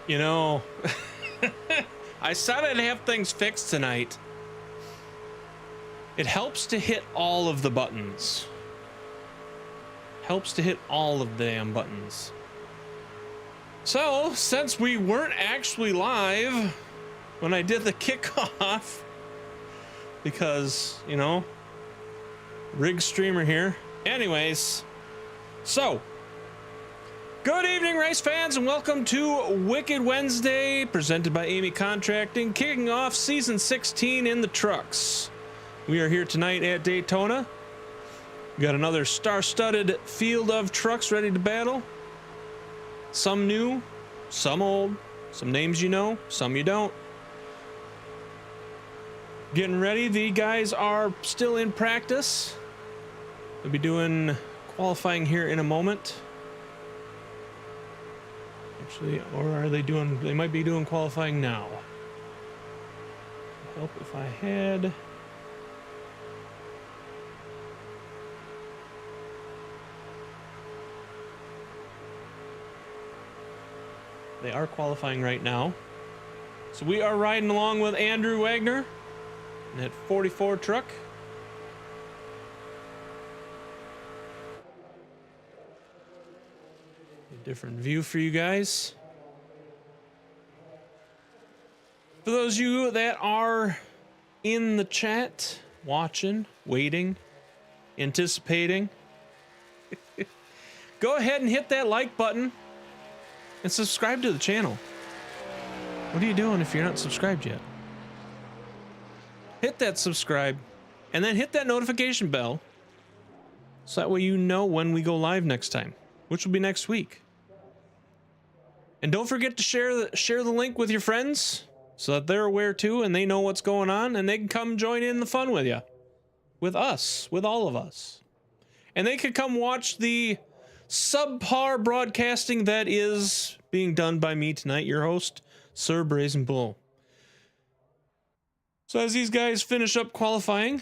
You know, I said I'd have things fixed tonight. It helps to hit all of the buttons. Helps to hit all of the damn buttons. So, since we weren't actually live when I did the kickoff, because, you know, rig streamer here. Anyways, so, good evening, race fans, and welcome to Wicked Wednesday, presented by Eighmey Contracting, kicking off season 16 in the trucks. We are here tonight at Daytona. We got another star-studded field of trucks ready to battle. Some new, some old, some names you know, some you don't. Getting ready. The guys are still in practice. They'll be doing qualifying here in a moment. Actually, or are they doing, they might be doing qualifying now. Help if I had. They are qualifying right now. So we are riding along with Andrew Wagner in that 44 truck. A different view for you guys. For those of you that are in the chat, watching, waiting, anticipating, go ahead and hit that like button and subscribe to the channel. What are you doing if you're not subscribed yet? Hit that subscribe and then hit that notification bell so that way you know when we go live next time, which will be next week. And don't forget to share the link with your friends so that they're aware too and they know what's going on and they can come join in the fun with you, with us, with all of us. And they could come watch the subpar broadcasting that is being done by me tonight, your host, Sir Brazen Bull. So as these guys finish up qualifying,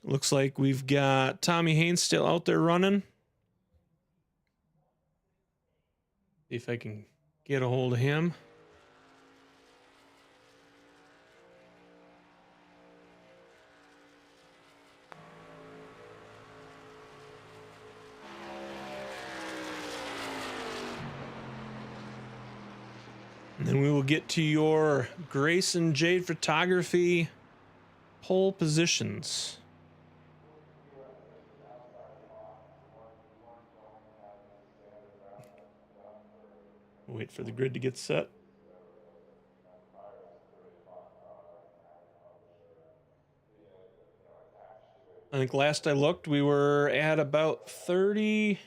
looks like we've got Tommy Haynes still out there running. See if I can get a hold of him. And then we will get to your Grace and Jade photography pole positions. Wait for the grid to get set. I think last I looked, we were at about 30.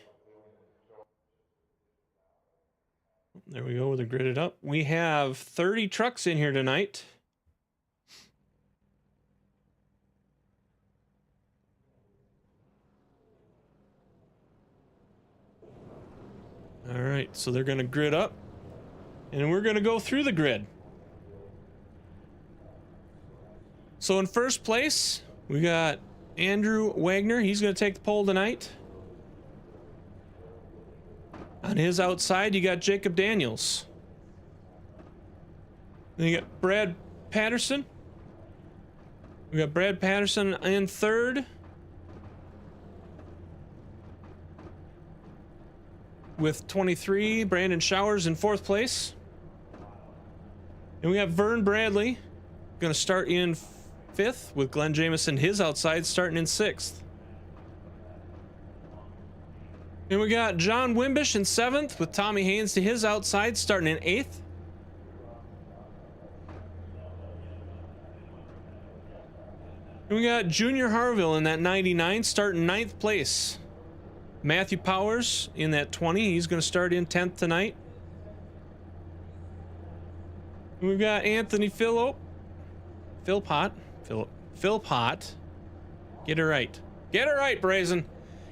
There we go, they're gridded up. We have 30 trucks in here tonight. All right, so they're going to grid up, and we're going to go through the grid. So in first place, we got Andrew Wagner. He's going to take the pole tonight. On his outside, you got Jacob Daniels. Then you got Brad Patterson. We got Brad Patterson in third. With 23, Brandon Showers in fourth place. And we have Vern Bradley going to start in fifth with Glenn Jamison, his outside, starting in sixth. And we got John Wimbish in 7th with Tommy Haynes to his outside starting in 8th. And we got Junior Harville in that 99 starting 9th place. Matthew Powers in that 20. He's going to start in 10th tonight. And we've got Anthony Philpott. Get it right. Get it right, Brazen.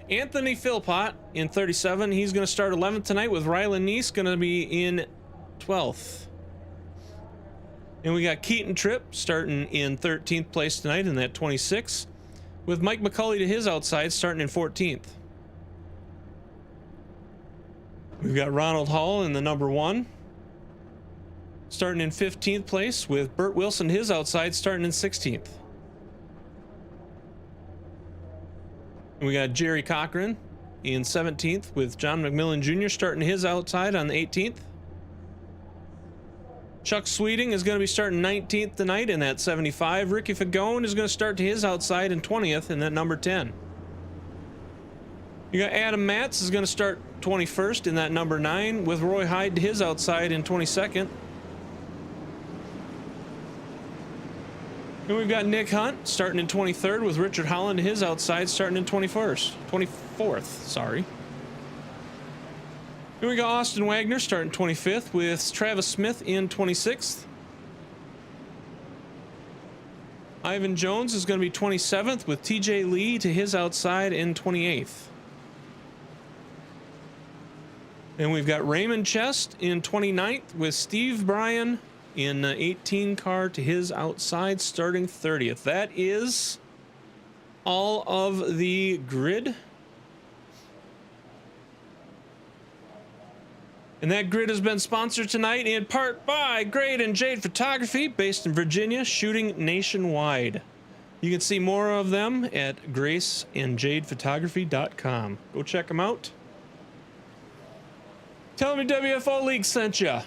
Anthony Philpott in 37. He's going to start 11th tonight with Rylan Neese going to be in 12th. And we got Keaton Tripp starting in 13th place tonight in that 26, with Mike McCulley to his outside starting in 14th. We've got Ronald Hall in the number 1, starting in 15th place, with Burt Wilson to his outside starting in 16th. And we got Jerry Cochran in 17th, with John McMillan Jr. starting his outside on the 18th. Chuck Sweeting is going to be starting 19th tonight in that 75. Ricky Fagone is going to start to his outside in 20th in that number 10. You got Adam Matz is going to start 21st in that number 9, with Roy Hyde to his outside in 22nd. And we've got Nick Hunt starting in 23rd, with Richard Holland to his outside starting in 24th, sorry. Here we got Austin Wagner starting 25th, with Travis Smith in 26th. Ivan Jones is going to be 27th, with TJ Lee to his outside in 28th. And we've got Raymond Chest in 29th, with Steve Bryan in 18 car to his outside starting 30th. That is all of the grid. And that grid has been sponsored tonight in part by Grade and Jade Photography, based in Virginia, shooting nationwide. You can see more of them at graceandjadephotography.com. Go check them out. Tell me WFO League sent ya.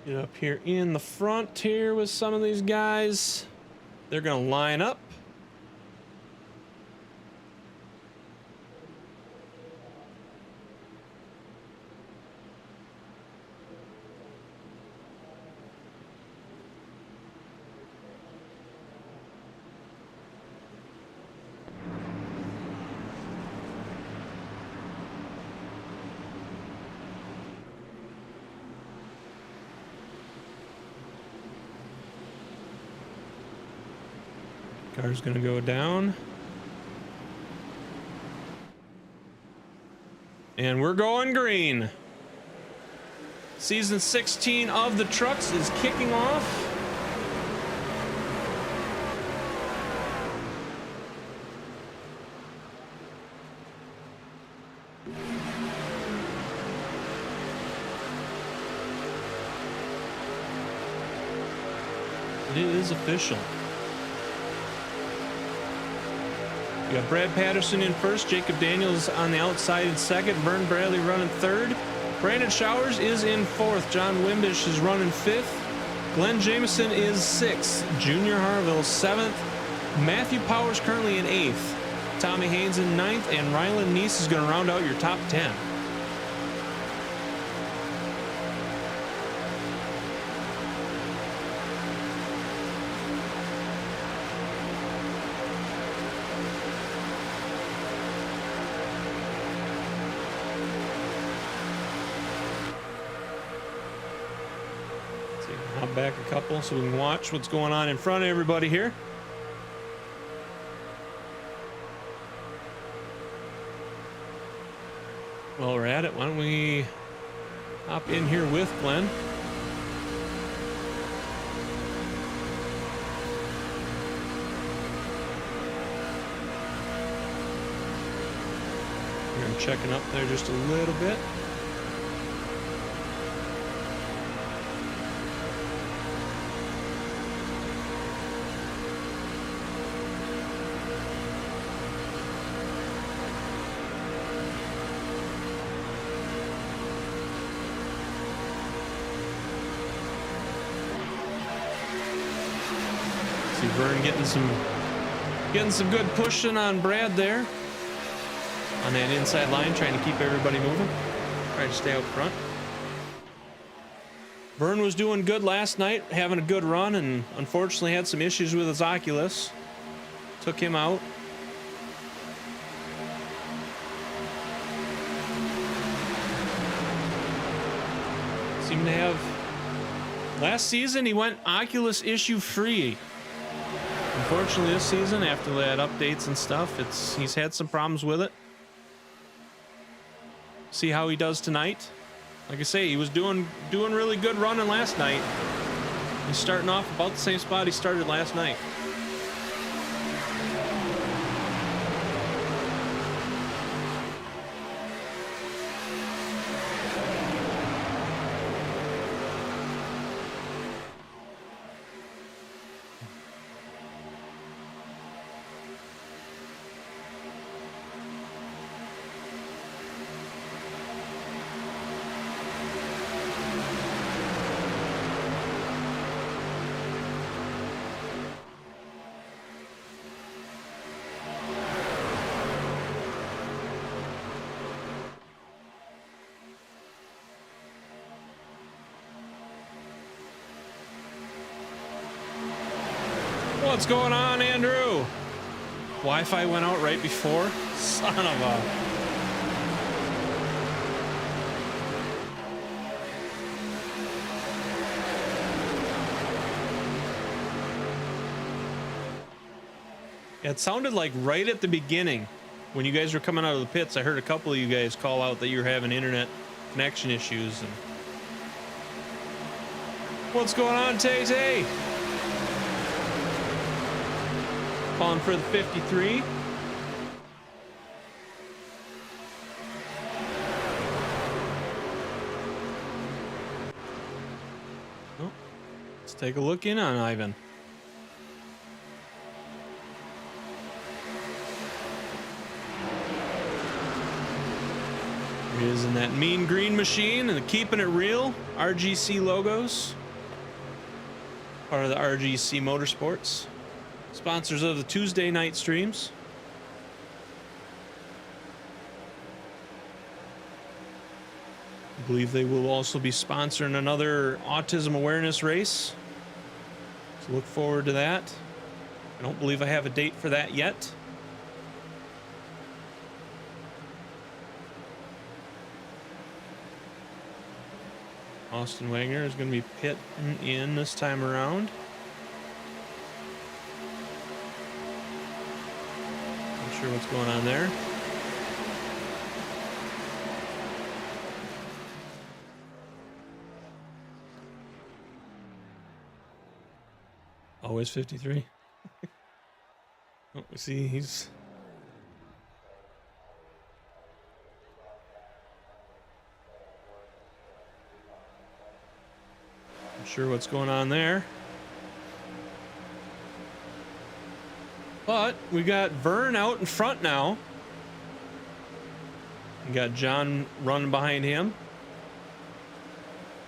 Get up here in the front here with some of these guys. They're going to line up. Car's gonna go down. And we're going green. Season 16 of the trucks is kicking off. It is official. We got Brad Patterson in first, Jacob Daniels on the outside in second, Vern Bradley running third, Brandon Showers is in fourth, John Wimbish is running fifth, Glenn Jameson is sixth, Junior Harville seventh, Matthew Powers currently in eighth, Tommy Haynes in ninth, and Rylan Neese is going to round out your top 10. Back a couple so we can watch what's going on in front of everybody here. While we're at it, why don't we hop in here with Glenn. I'm checking up there just a little bit. See Vern getting some good pushing on Brad there on that inside line, trying to keep everybody moving, trying to stay out front. Vern was doing good last night, having a good run, and unfortunately had some issues with his Oculus. Took him out. Seemed to have... Last season, he went Oculus issue free. Unfortunately, this season, after that updates and stuff, he's had some problems with it. See how he does tonight. Like I say, he was doing really good running last night. He's starting off about the same spot he started last night. What's going on, Andrew? Wi-Fi went out right before. Son of a... Yeah, it sounded like right at the beginning when you guys were coming out of the pits. I heard a couple of you guys call out that you were having internet connection issues. And... What's going on, Tay-Tay? Calling for the 53. Oh, let's take a look in on Ivan. He is in that mean green machine and keeping it real. RGC logos. Part of the RGC Mortorsports. Sponsors of the Tuesday night streams. I believe they will also be sponsoring another autism awareness race. So look forward to that. I don't believe I have a date for that yet. Austin Wagner is going to be pitting in this time around. Sure what's going on there. Always 53. Oh, see, he's... Not sure what's going on there. But we got Vern out in front now. We got John running behind him.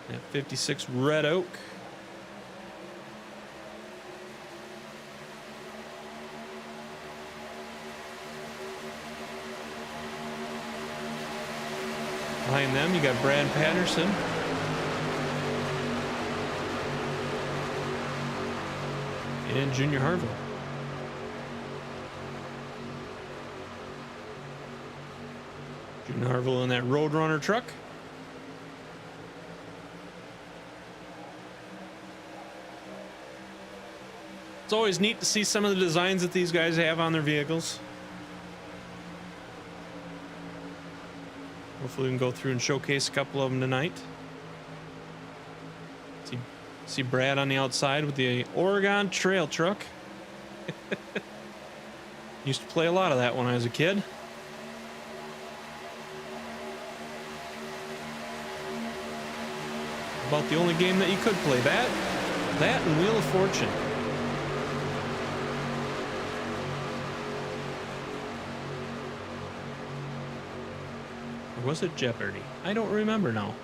That 56 Red Oak. Behind them, you got Brad Patterson. And Junior Harville. Junior Harville in that Roadrunner truck. It's always neat to see some of the designs that these guys have on their vehicles. Hopefully we can go through and showcase a couple of them tonight. See Brad on the outside with the Oregon Trail truck. Used to play a lot of that when I was a kid. About the only game that you could play. That and Wheel of Fortune. Or was it Jeopardy? I don't remember now.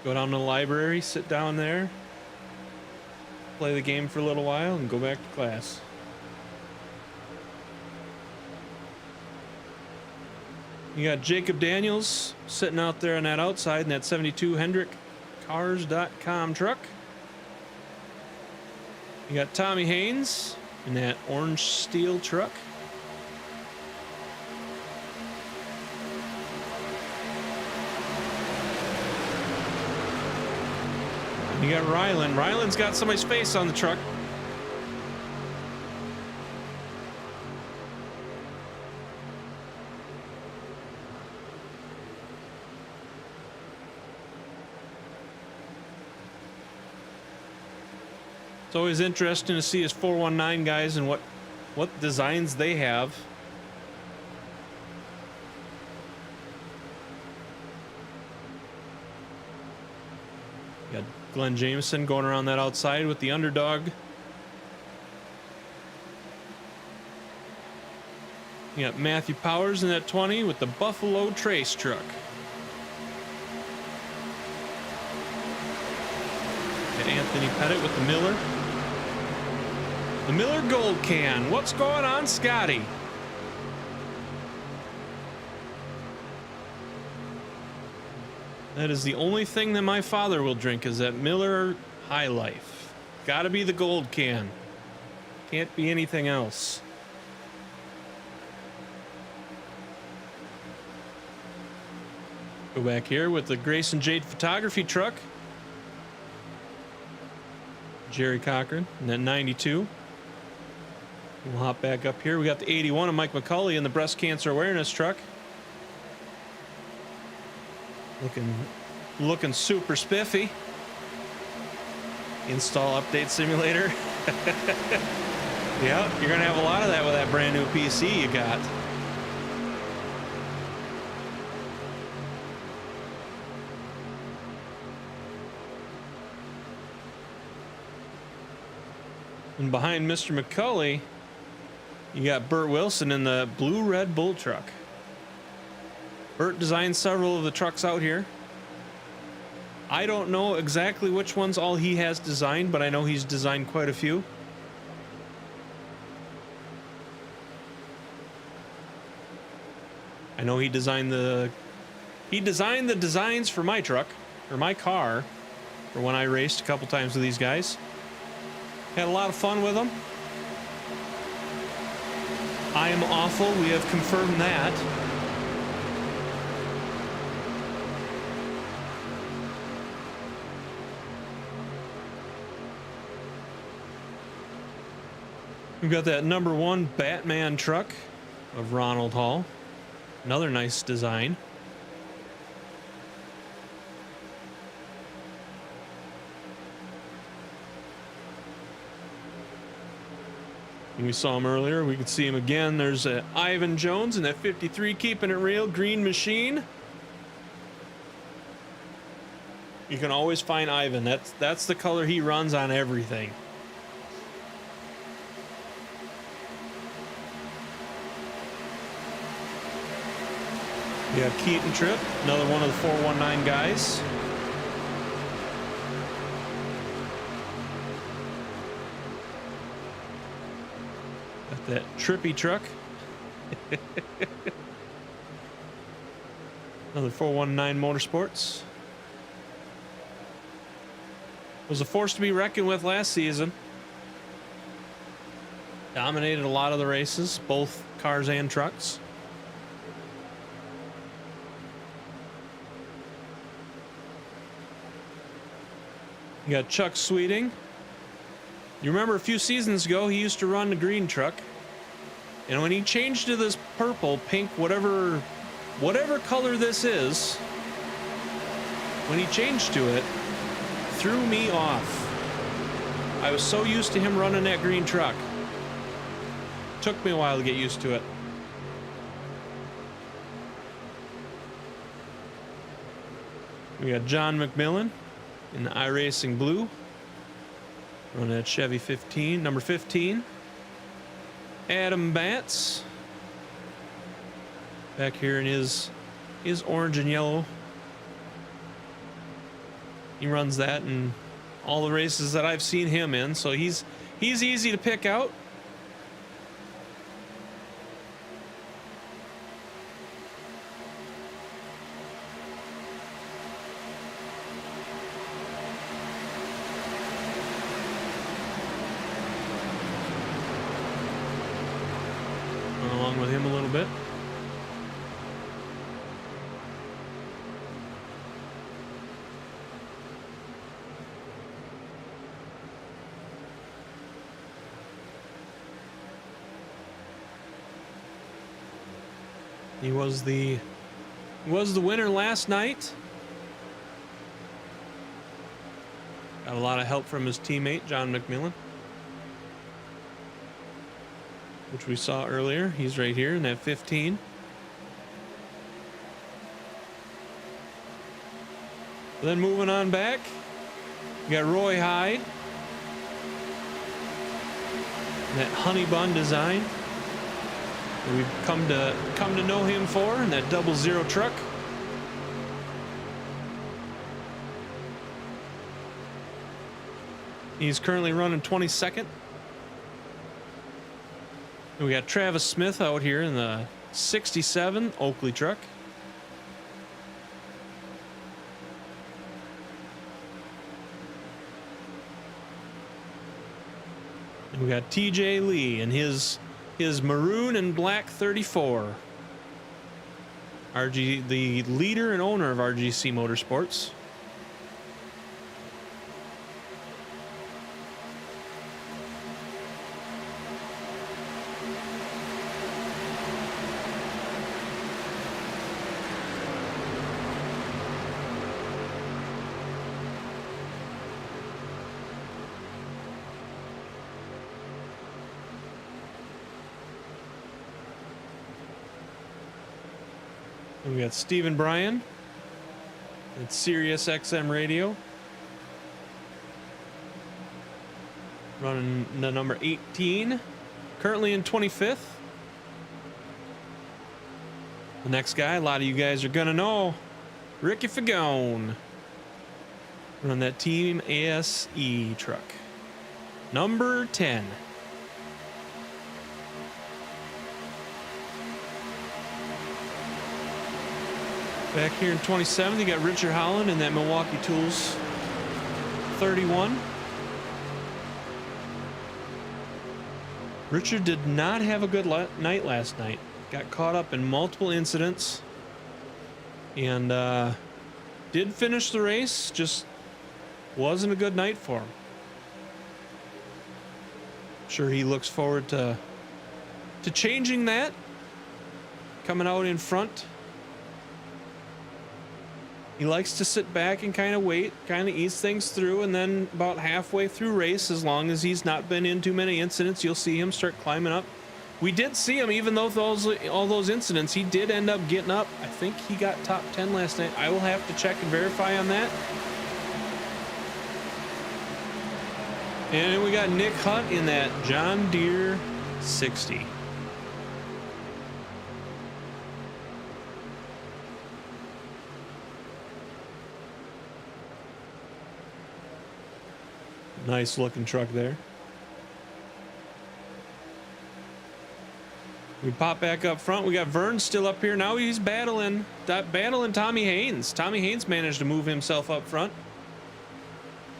Go down to the library, sit down there, play the game for a little while, and go back to class. You got Jacob Daniels sitting out there on that outside in that 72 Hendrick Cars.com truck. You got Tommy Haynes in that orange steel truck. You got Rylan. Rylan's got somebody's face on the truck. It's always interesting to see his 419 guys and what designs they have. You got Glenn Jameson going around that outside with the underdog. You got Matthew Powers in that 20 with the Buffalo Trace truck. Got Anthony Pettit with the Miller. The Miller Gold Can. What's going on, Scotty? That is the only thing that my father will drink is that Miller High Life. Gotta be the gold can. Can't be anything else. Go back here with the Grace and Jade photography truck. Jerry Cochran in that 92. We'll hop back up here. We got the 81 of Mike McCulley in the breast cancer awareness truck. Looking super spiffy. Install update simulator. Yeah, you're gonna have a lot of that with that brand new PC you got. And behind Mr. McCulley, you got Burt Wilson in the blue Red Bull truck. Burt designed several of the trucks out here. I don't know exactly which ones all he has designed, but I know he's designed quite a few. I know he designed the designs for my truck, or my car, for when I raced a couple times with these guys. Had a lot of fun with them. I am awful. We have confirmed that. We've got that #1 Batman truck of Ronald Hall. Another nice design. We saw him earlier. We could see him again. There's Ivan Jones in that 53, keeping it real, green machine. You can always find Ivan. That's the color he runs on everything. We have Keaton Tripp, another one of the 419 guys. Got that trippy truck. Another 419 Motorsports. Was a force to be reckoned with last season. Dominated a lot of the races, both cars and trucks. You got Chuck Sweeting. You remember a few seasons ago, he used to run the green truck. And when he changed to this purple, pink, whatever color this is, when he changed to it, threw me off. I was so used to him running that green truck. Took me a while to get used to it. We got John McMillan in the iRacing blue. Running that Chevy 15, number 15. Adam Batts. Back here in his orange and yellow He runs that in all the races that I've seen him in, so he's easy to pick out. Run along with him a little bit. He was the winner last night. Got a lot of help from his teammate John McMillan, which we saw earlier. He's right here in that 15. Then moving on back, we got Roy Hyde, that honey bun design that we've come to know him for, in that 00 truck. He's currently running 22nd. We got Travis Smith out here in the 67 Oakley truck. And we got TJ Lee and his maroon and black 34. The leader and owner of RGC Mortorsports. We got Stephen Bryan at Sirius XM Radio, running the number 18, currently in 25th. The next guy, a lot of you guys are gonna know, Ricky Fagone, running that Team ASE truck, number 10. Back here in 27th, you got Richard Holland in that Milwaukee Tools 31. Richard did not have a good night last night. Got caught up in multiple incidents and did finish the race, just wasn't a good night for him. Sure, he looks forward to changing that, coming out in front. He likes to sit back and kind of wait, kind of ease things through, and then about halfway through race, as long as he's not been in too many incidents, you'll see him start climbing up. We did see him, even though all those incidents, he did end up getting up. I think he got top 10 last night. I will have to check and verify on that. And then we got Nick Hutt in that John Deere 60. Nice looking truck there. We pop back up front. We got Vern still up here. Now he's battling Tommy Haynes. Tommy Haynes managed to move himself up front,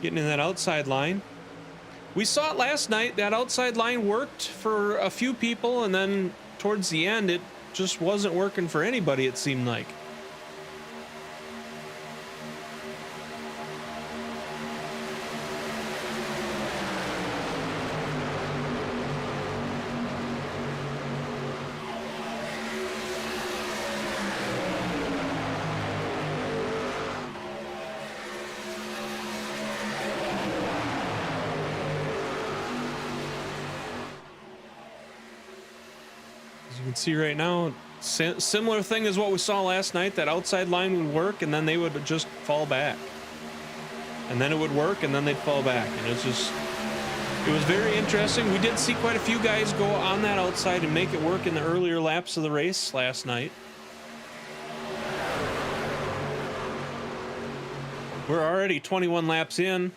getting in that outside line. We saw it last night. That outside line worked for a few people, and then towards the end, it just wasn't working for anybody, it seemed like. See right now, similar thing as what we saw last night. That outside line would work, and then they would just fall back, and then it would work, and then they'd fall back, and it was very interesting. We did see quite a few guys go on that outside and make it work in the earlier laps of the race last night. We're already 21 laps in.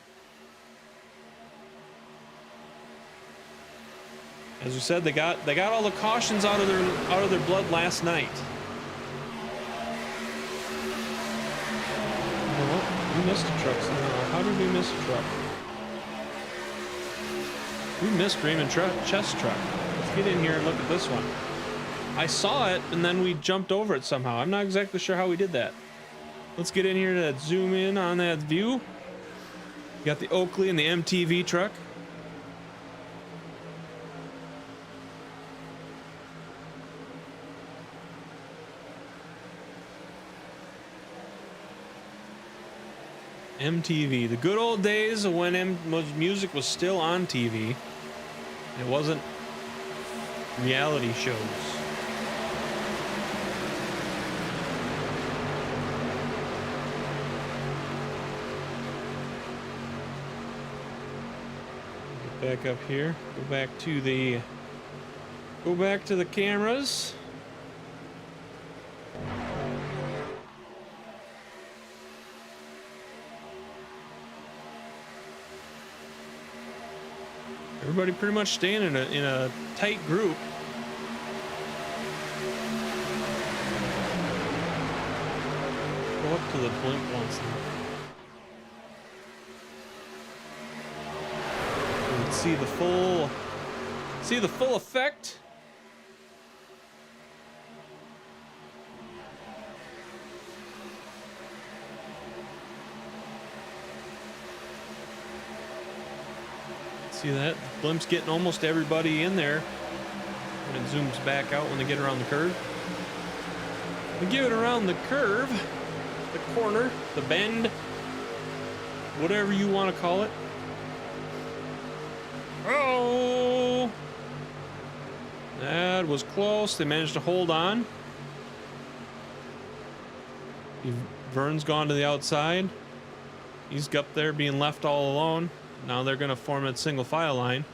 As we said, they got all the cautions out of their blood last night. You know what? We missed a truck somehow. How did we miss a truck? We missed Raymond Chess truck. Let's get in here and look at this one. I saw it and then we jumped over it somehow. I'm not exactly sure how we did that. Let's get in here to zoom in on that view. We got the Oakley and the MTV truck. MTV, the good old days of when music was still on TV. It wasn't reality shows. Get back up here. Go back to the cameras. Everybody pretty much staying in a tight group. Go up to the blink once now. You can see the full effect. See that? The blimp's getting almost everybody in there. And it zooms back out when they get around the curve. We give it around the curve, the corner, the bend, whatever you want to call it. Oh! That was close. They managed to hold on. Vern's gone to the outside. He's up there being left all alone. Now they're going to form a single file line.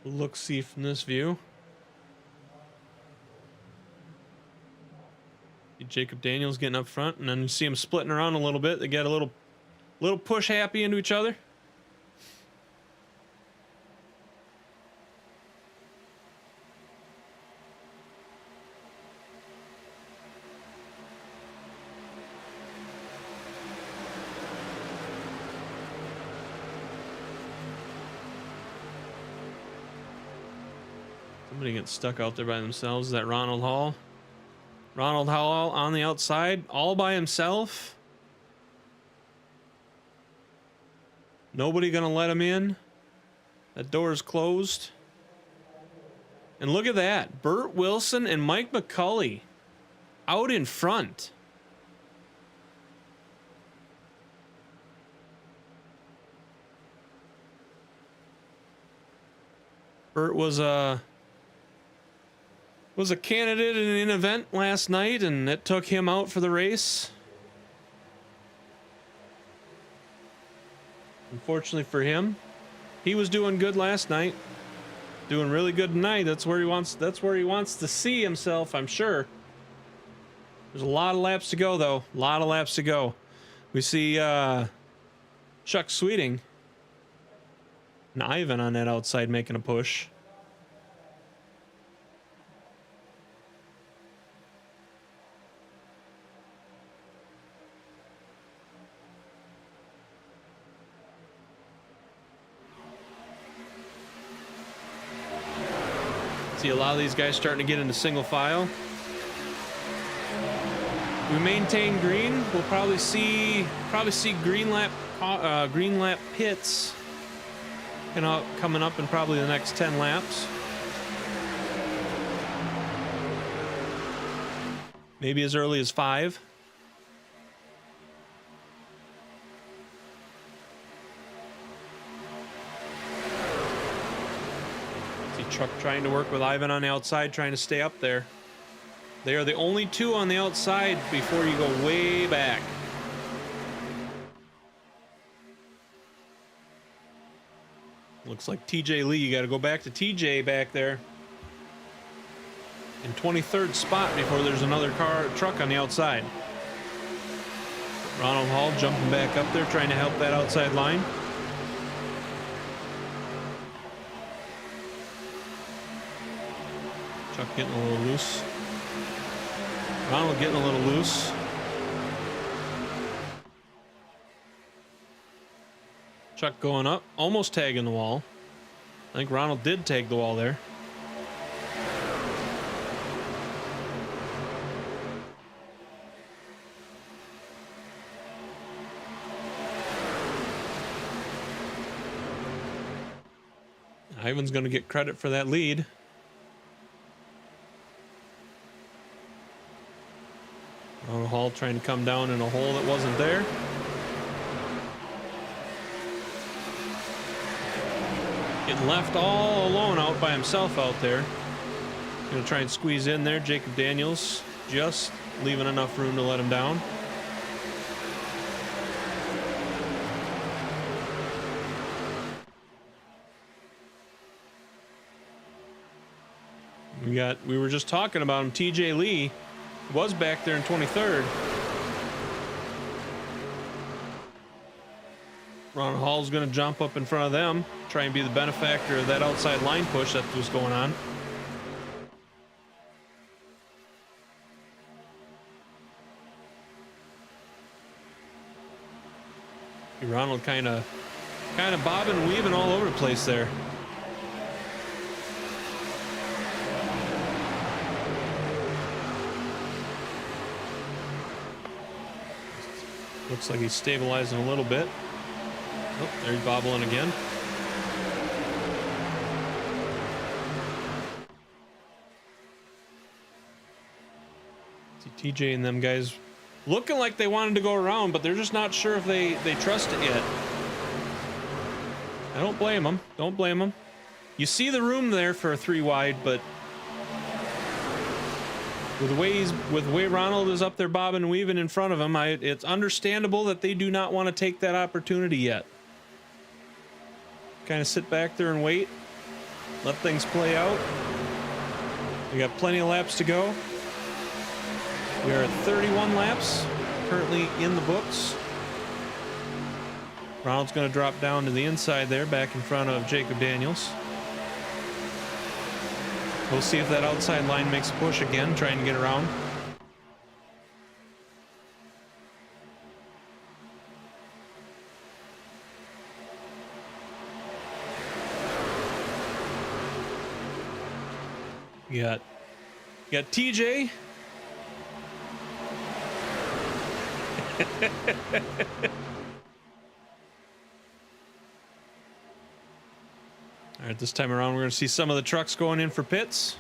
Look-see from this view. Jacob Daniels getting up front, and then you see him splitting around a little bit. They get a little push happy into each other. Somebody gets stuck out there by themselves. Is that Ronald Hall? Ronald Hall on the outside, all by himself. Nobody gonna let him in. That door is closed. And look at that. Burt Wilson and Mike McCulley out in front. Burt was a candidate in an event last night, and it took him out for the race. Unfortunately for him, he was doing good last night, doing really good tonight. That's where he wants to see himself, I'm sure. There's a lot of laps to go, though. A lot of laps to go. We see Chuck Sweeting and Ivan on that outside making a push. See a lot of these guys starting to get into single file. We maintain green. We'll probably see green lap pits coming up in probably the next 10 laps. maybe as early as 5. See Chuck trying to work with Ivan on the outside, trying to stay up there. They are the only two on the outside before you go way back. Looks like TJ Lee. You got to go back to TJ back there. In 23rd spot before there's another truck on the outside. Ronald Hall jumping back up there, trying to help that outside line. Chuck getting a little loose. Ronald getting a little loose. Chuck going up, almost tagging the wall. I think Ronald did tag the wall there. Ivan's going to get credit for that lead. Ronald Hall trying to come down in a hole that wasn't there. Getting left all alone out by himself out there. Going to try and squeeze in there. Jacob Daniels just leaving enough room to let him down. We were just talking about him. TJ Lee was back there in 23rd. Ron Hall's going to jump up in front of them, try and be the benefactor of that outside line push that was going on. Ronald kind of bobbing and weaving all over the place there. Looks like he's stabilizing a little bit. Oh, there he's bobbling again. See TJ and them guys looking like they wanted to go around, but they're just not sure if they trust it yet. I don't blame them. Don't blame them. You see the room there for a 3 wide, but with the way Ronald is up there bobbing and weaving in front of him, it's understandable that they do not want to take that opportunity yet. Kind of sit back there and wait, let things play out. We got plenty of laps to go. We are at 31 laps currently in the books. Ronald's going to drop down to the inside there, back in front of Jacob Daniels. We'll see if that outside line makes a push again, trying to get around. You got TJ. All right, this time around, we're going to see some of the trucks going in for pits.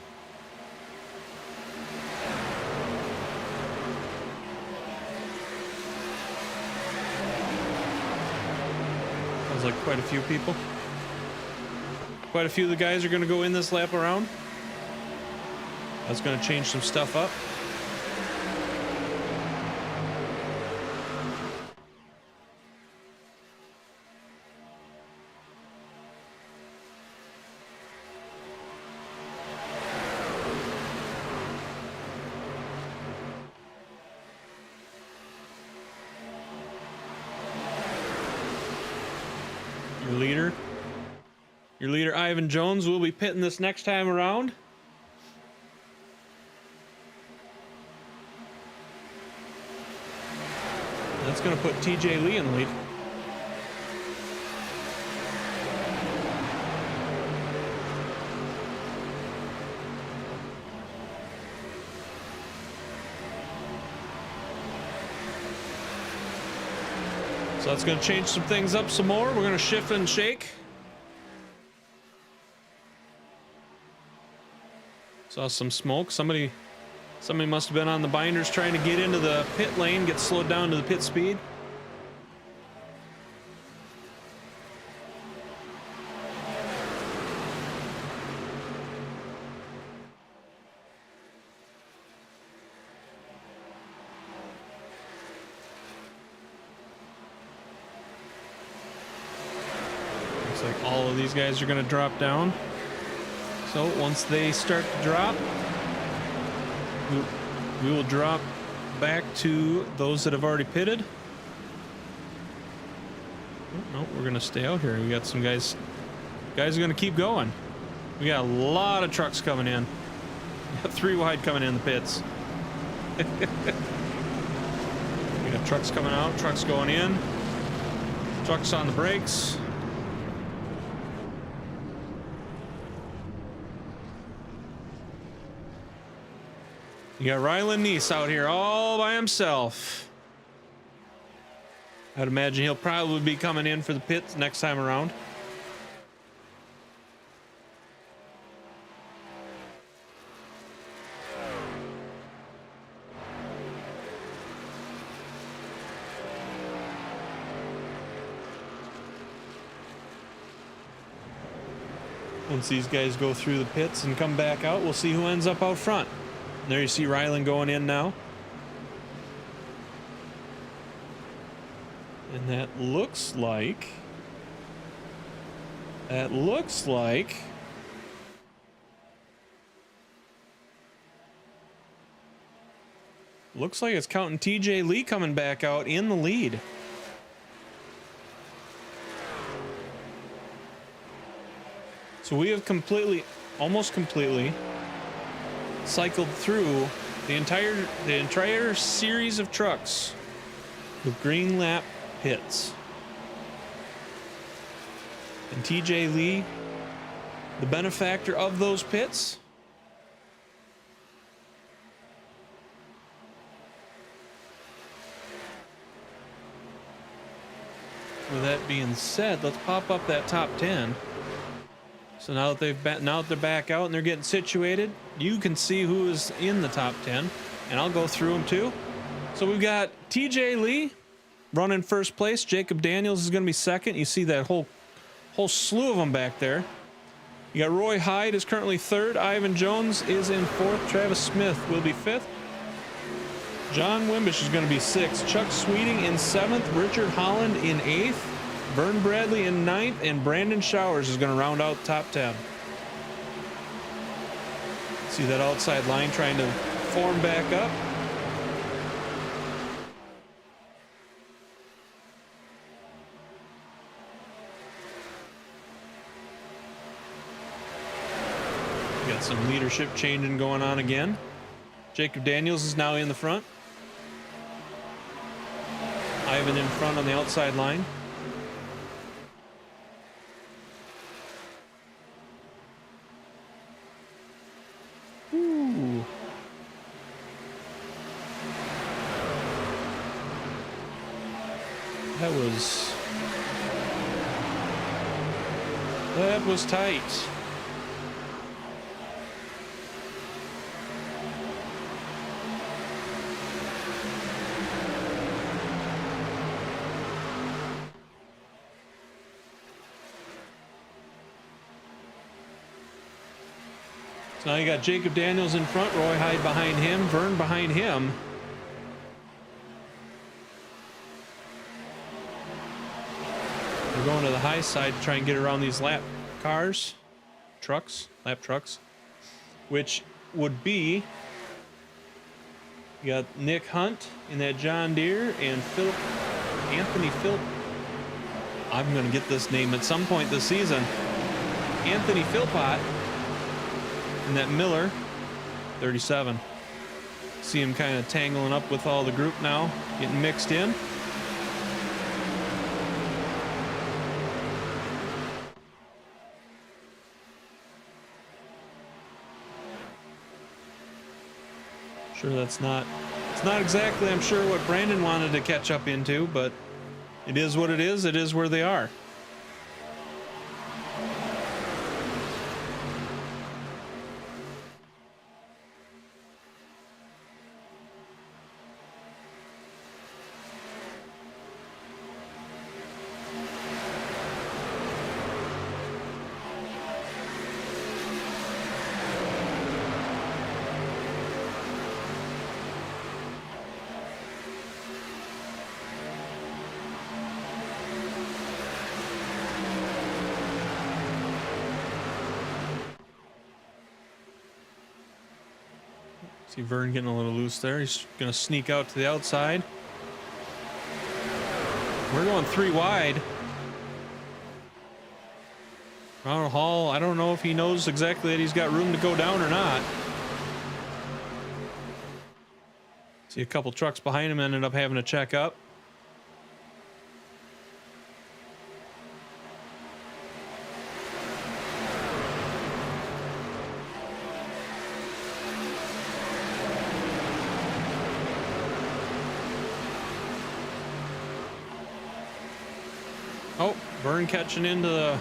Sounds like quite a few people. Quite a few of the guys are going to go in this lap around. That's going to change some stuff up. Your leader, Ivan Jones, will be pitting this next time around. That's going to put TJ Lee in the lead. So that's going to change some things up some more. We're going to shift and shake. Saw some smoke. Somebody Somebody must have been on the binders trying to get into the pit lane, get slowed down to the pit speed. Looks like all of these guys are going to drop down. So once they start to drop, we will drop back to those that have already pitted. Oh, no, we're gonna stay out here. We got some guys. Guys are gonna keep going. We got a lot of trucks coming in. We got 3 wide coming in the pits. We got trucks coming out, trucks going in, trucks on the brakes. You got Rylan Neese out here all by himself. I'd imagine he'll probably be coming in for the pits next time around. Once these guys go through the pits and come back out, we'll see who ends up out front. And there you see Rylan going in now. And that looks like it's counting TJ Lee coming back out in the lead. So we have almost completely cycled through the entire series of trucks with green lap pits. And TJ Lee, the benefactor of those pits. With that being said, let's pop up that top 10. So now that they're back out and they're getting situated, you can see who is in the top 10, and I'll go through them too. So we've got TJ Lee running first place. Jacob Daniels is going to be second. You see that whole slew of them back there. You got Roy Hyde is currently third. Ivan Jones is in fourth. Travis Smith will be fifth. John Wimbish is going to be sixth. Chuck Sweeting in seventh. Richard Holland in eighth. Vern Bradley in ninth, and Brandon Showers is going to round out top 10. See that outside line trying to form back up. Got some leadership changing going on again. Jacob Daniels is now in the front. Ivan in front on the outside line. That was tight. So now you got Jacob Daniels in front, Roy Hyde behind him, Vern behind him. We're going to the high side to try and get around these lap trucks, which would be, you got Nick Hunt in that John Deere and Anthony Philp. I'm going to get this name at some point this season. Anthony Philpott in that Miller 37. See him kind of tangling up with all the group now, getting mixed in. Sure, it's not exactly, I'm sure, what Brandon wanted to catch up into, but it is what it is. It is where they are. See Vern getting a little loose there. He's gonna sneak out to the outside. We're going 3 wide. Ronald Hall, I don't know if he knows exactly that he's got room to go down or not. See a couple trucks behind him ended up having to check up. Oh, Vern catching into the...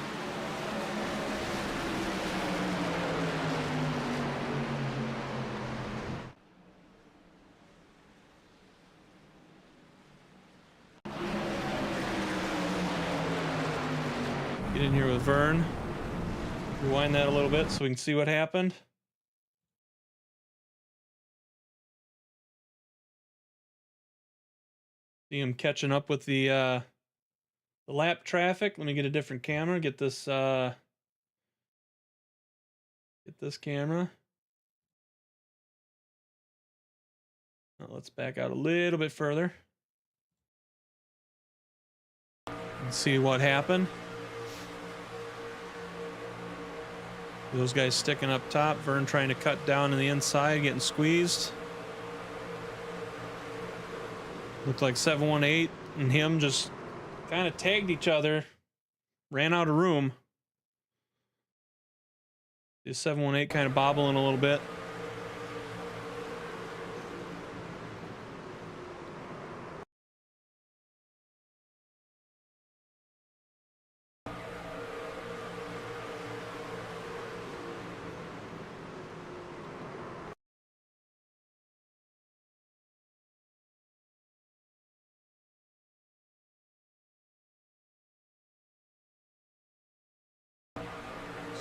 Get in here with Vern. Rewind that a little bit so we can see what happened. See him catching up with the lap traffic. Let me get a different camera. Get this camera. Now let's back out a little bit further and see what happened. Those guys sticking up top. Vern trying to cut down on the inside, getting squeezed. Looked like 718 and him just kind of tagged each other, ran out of room. The 718 kind of bobbling a little bit.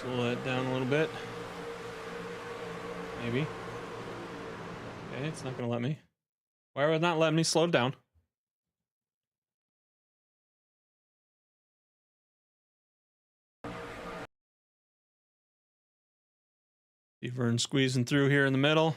Slow that down a little bit. Maybe. Okay, it's not gonna let me. Why would it not let me slow it down? See Vern squeezing through here in the middle.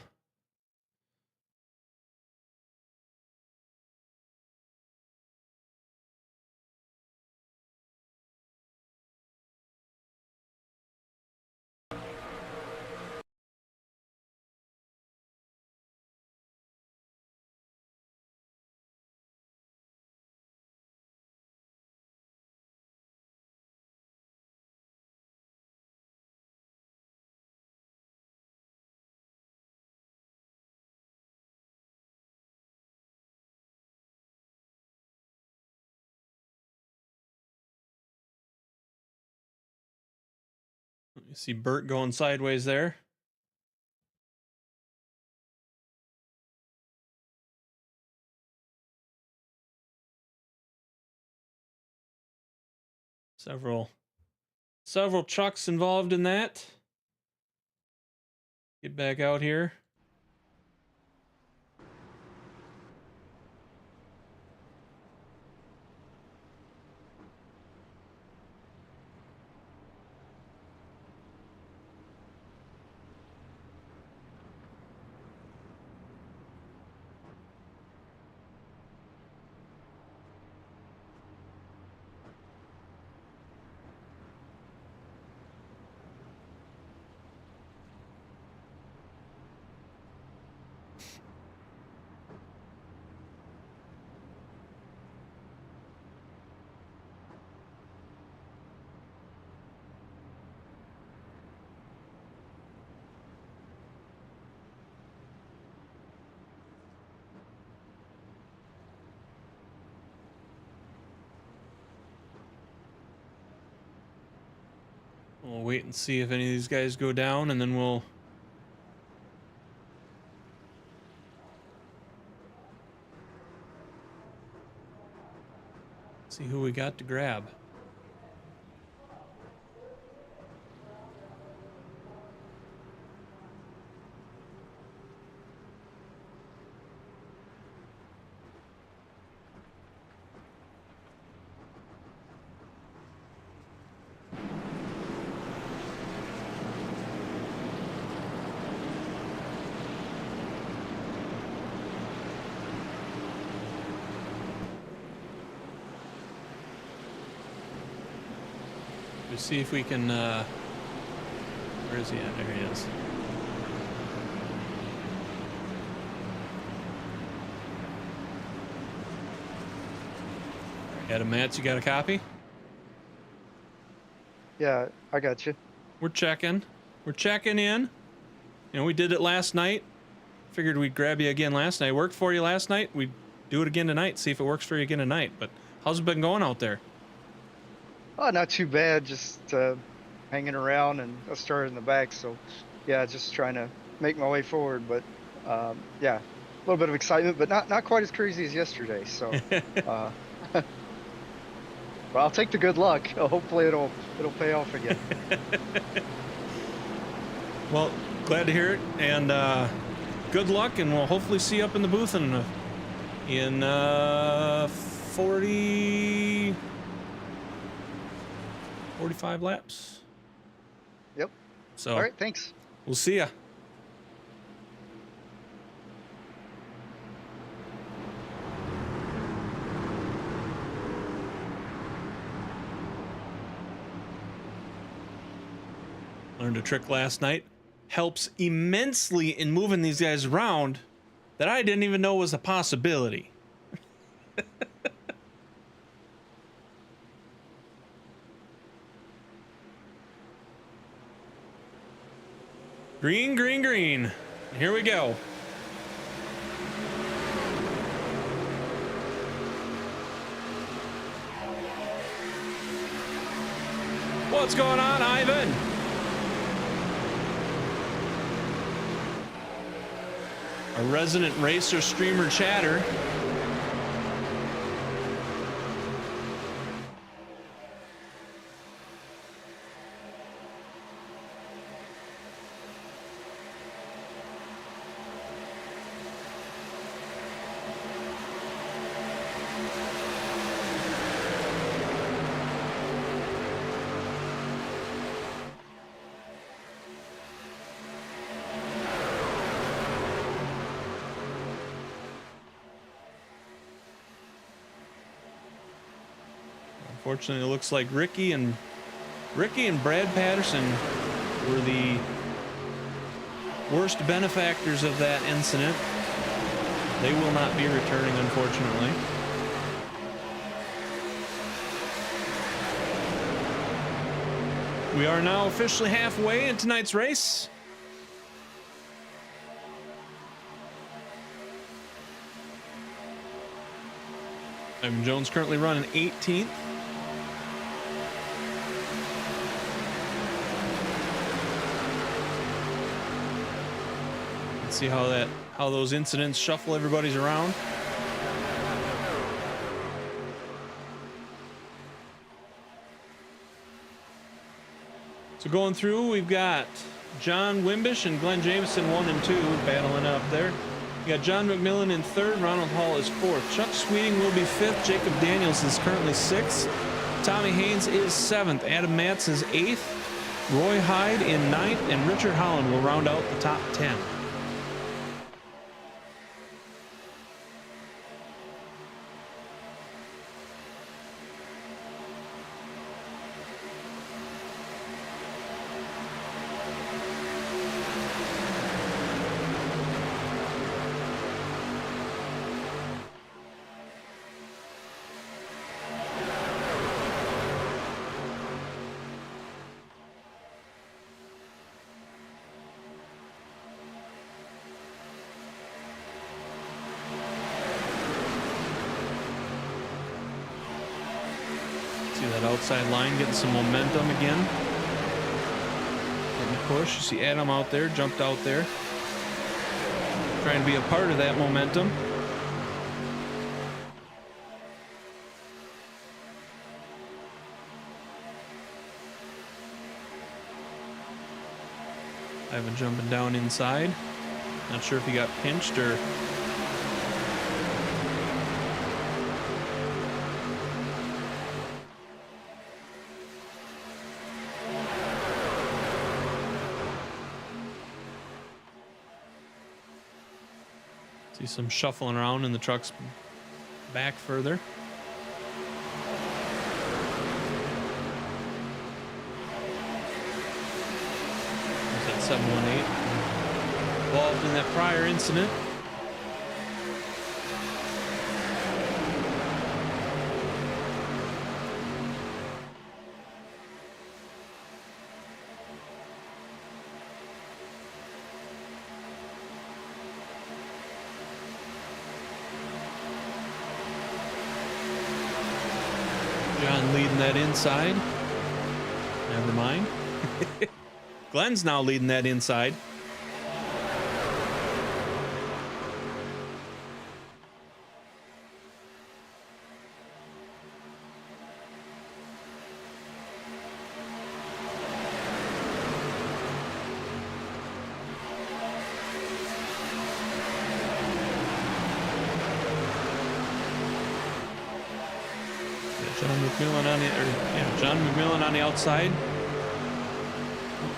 You see Bert going sideways there. Several trucks involved in that. Get back out here. We'll wait and see if any of these guys go down, and then we'll see who we got to grab. We'll see if we can, where is he at? There he is. Adam Matz, you got a copy? Yeah, I got you. We're checking. We're checking in. You know, we did it last night. Figured we'd grab you again last night. Worked for you last night. We'd do it again tonight. See if it works for you again tonight. But how's it been going out there? Oh, not too bad. Just hanging around, and I started in the back. So, yeah, just trying to make my way forward. But yeah, a little bit of excitement, but not quite as crazy as yesterday. So, but I'll take the good luck. Hopefully, it'll pay off again. Well, glad to hear it, and good luck, and we'll hopefully see you up in the booth in 45 laps. Yep. So, all right, thanks. We'll see ya. Learned a trick last night. Helps immensely in moving these guys around that I didn't even know was a possibility. Green, green, green. Here we go. What's going on, Ivan? A resident racer, streamer, chatter. Unfortunately, it looks like Ricky and Brad Patterson were the worst benefactors of that incident. They will not be returning, unfortunately. We are now officially halfway in tonight's race. Ivan Jones currently running 18th. See how those incidents shuffle everybody's around. So going through, we've got John Wimbish and Glenn Jameson 1 and 2 battling up there. We got John McMillan in 3rd, Ronald Hall is 4th. Chuck Sweeting will be 5th. Jacob Daniels is currently 6th. Tommy Haynes is 7th. Adam Matz is 8th. Roy Hyde in 9th, and Richard Holland will round out the top 10. Outside line getting some momentum again. Getting a push. You see Adam out there, jumped out there. Trying to be a part of that momentum. Ivan jumping down inside. Not sure if he got pinched or... See some shuffling around in the truck's back further. 718. Involved in that prior incident. John leading that inside. Never mind. Glenn's now leading that inside. John McMillan on the outside.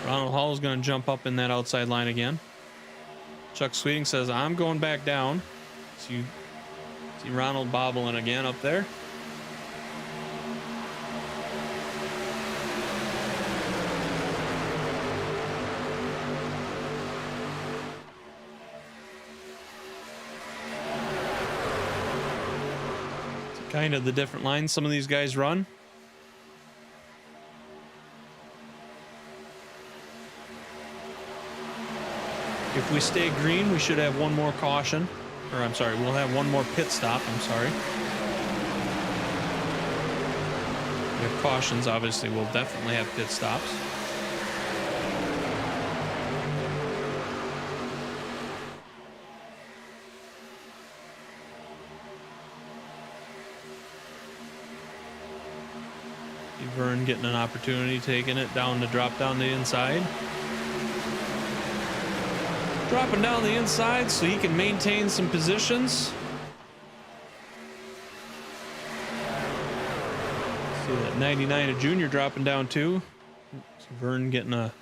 Ronald Hall is going to jump up in that outside line again. Chuck Sweeting says, I'm going back down. So you see Ronald bobbling again up there. It's kind of the different lines some of these guys run. If we stay green, we should have one more caution. Or I'm sorry, we'll have one more pit stop. I'm sorry. We have cautions, obviously. We'll definitely have pit stops. Vern getting an opportunity, taking it down to drop down the inside. Dropping down the inside so he can maintain some positions. See that 99 a junior dropping down too. So Vern getting a,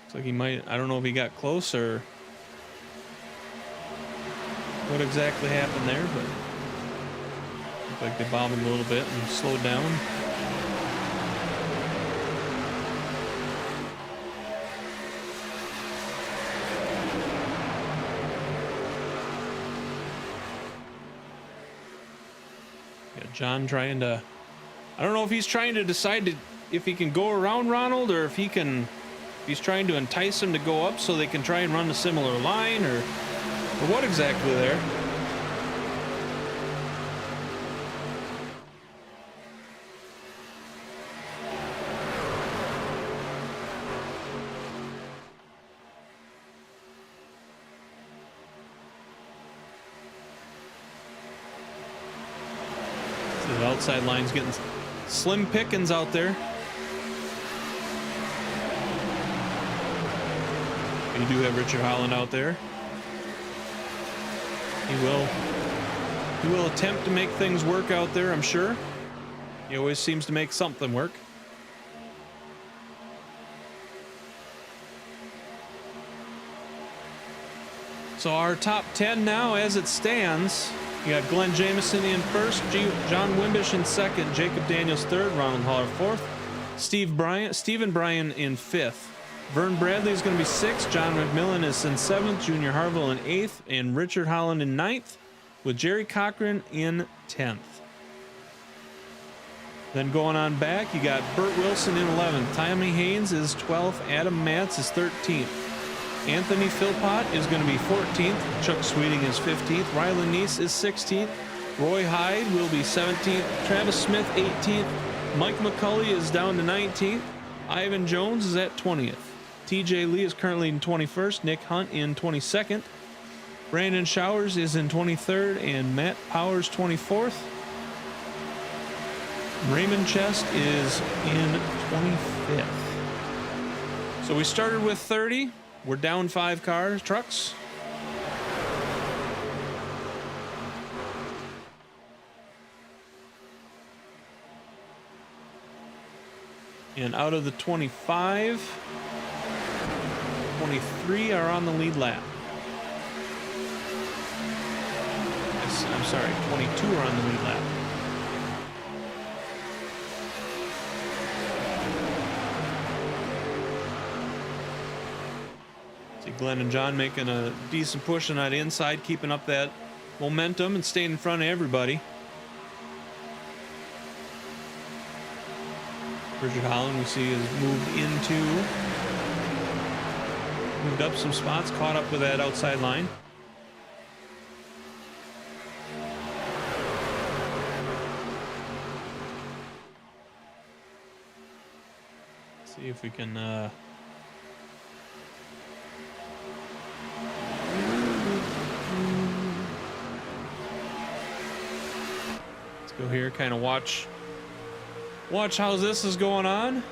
looks like he might, I don't know if he got close or what exactly happened there, but looked like they bombed him a little bit and slowed down. John trying to, I don't know if he's trying to decide if he can go around Ronald or if he's trying to entice him to go up so they can try and run a similar line or what exactly there. The outside line's getting slim pickings out there. You do have Richard Holland out there. He will attempt to make things work out there, I'm sure. He always seems to make something work. So our top 10 now as it stands. You got Glenn Jamieson in first, John Wimbish in second, Jacob Daniels third, Ronald Haller fourth, Stephen Bryan in fifth. Vern Bradley is going to be sixth, John McMillan is in seventh, Junior Harville in eighth, and Richard Holland in ninth, with Jerry Cochran in 10th. Then going on back, you got Burt Wilson in 11th, Tommy Haynes is 12th, Adam Matz is 13th. Anthony Philpott is going to be 14th. Chuck Sweeting is 15th. Rylan Neese is 16th. Roy Hyde will be 17th. Travis Smith 18th. Mike McCulley is down to 19th. Ivan Jones is at 20th. TJ Lee is currently in 21st. Nick Hunt in 22nd. Brandon Showers is in 23rd. And Matt Powers 24th. Raymond Chest is in 25th. So we started with 30. We're down 5 trucks. And out of the 25, 23 are on the lead lap. I'm sorry, 22 are on the lead lap. Glenn and John making a decent push on that inside, keeping up that momentum and staying in front of everybody. Richard Holland, we see, has moved up some spots, caught up with that outside line. See if we can let's go here, kind of watch how this is going on.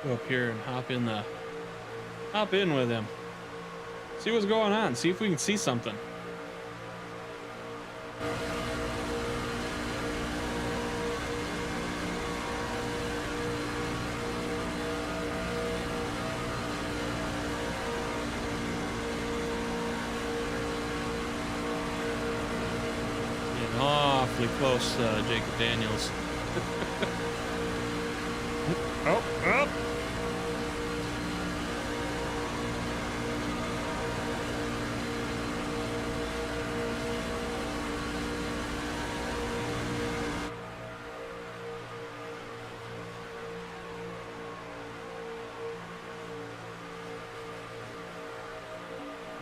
Go up here and hop in with him. See what's going on. See if we can see something. Getting awfully close, Jacob Daniels. Oh.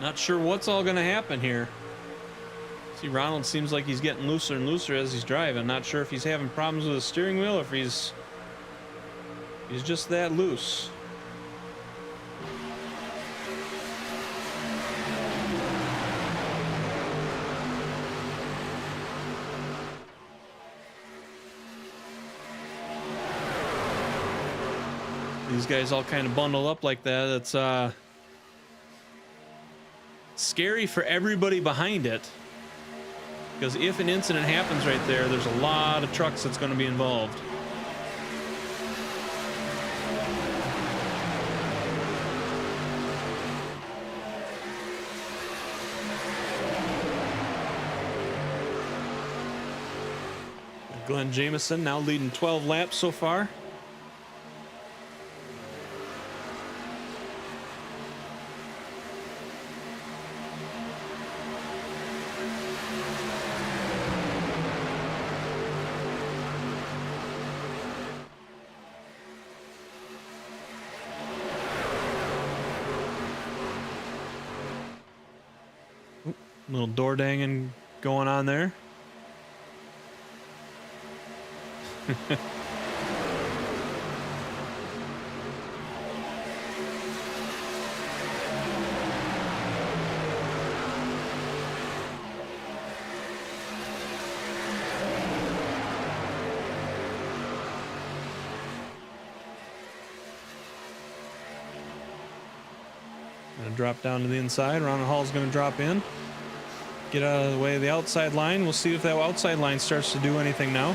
Not sure what's all going to happen here. See, Ronald seems like he's getting looser and looser as he's driving. Not sure if he's having problems with the steering wheel or if he's just that loose. These guys all kind of bundle up like that. It's scary for everybody behind it, because if an incident happens right there, there's a lot of trucks that's going to be involved. Glenn Jameson now leading 12 laps so far. Little door danging going on there. Gonna drop down to the inside. Ronald Hall's gonna drop in. Get out of the way of the outside line. We'll see if that outside line starts to do anything now.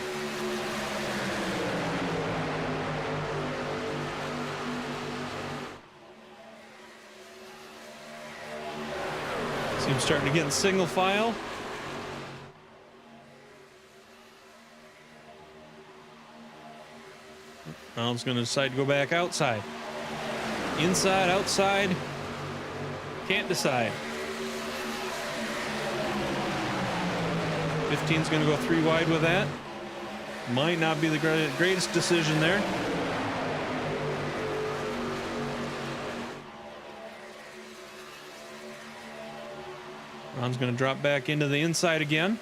See him starting to get in single file. Ronald's going to decide to go back outside. Inside, outside. Can't decide. 15's going to go 3 wide with that. Might not be the greatest decision there. Ron's going to drop back into the inside again.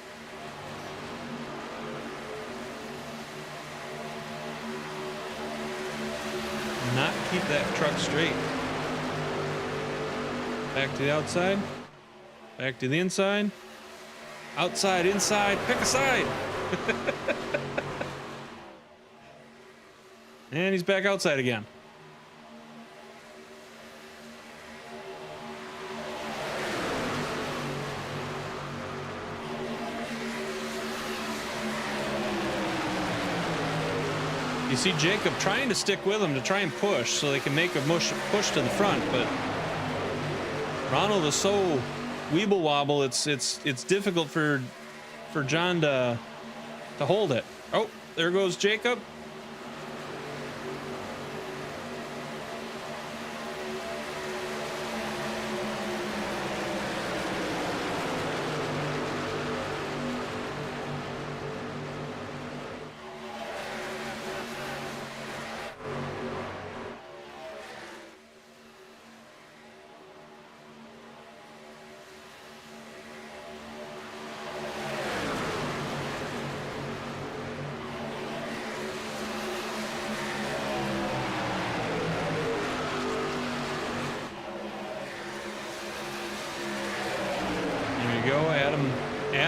not keep that truck straight. Back to the outside. Back to the inside. Outside, inside, pick a side. And he's back outside again. You see Jacob trying to stick with him to try and push so they can make a push to the front, but Ronald is so weeble wobble. It's difficult for John to hold it. Oh, there goes Jacob.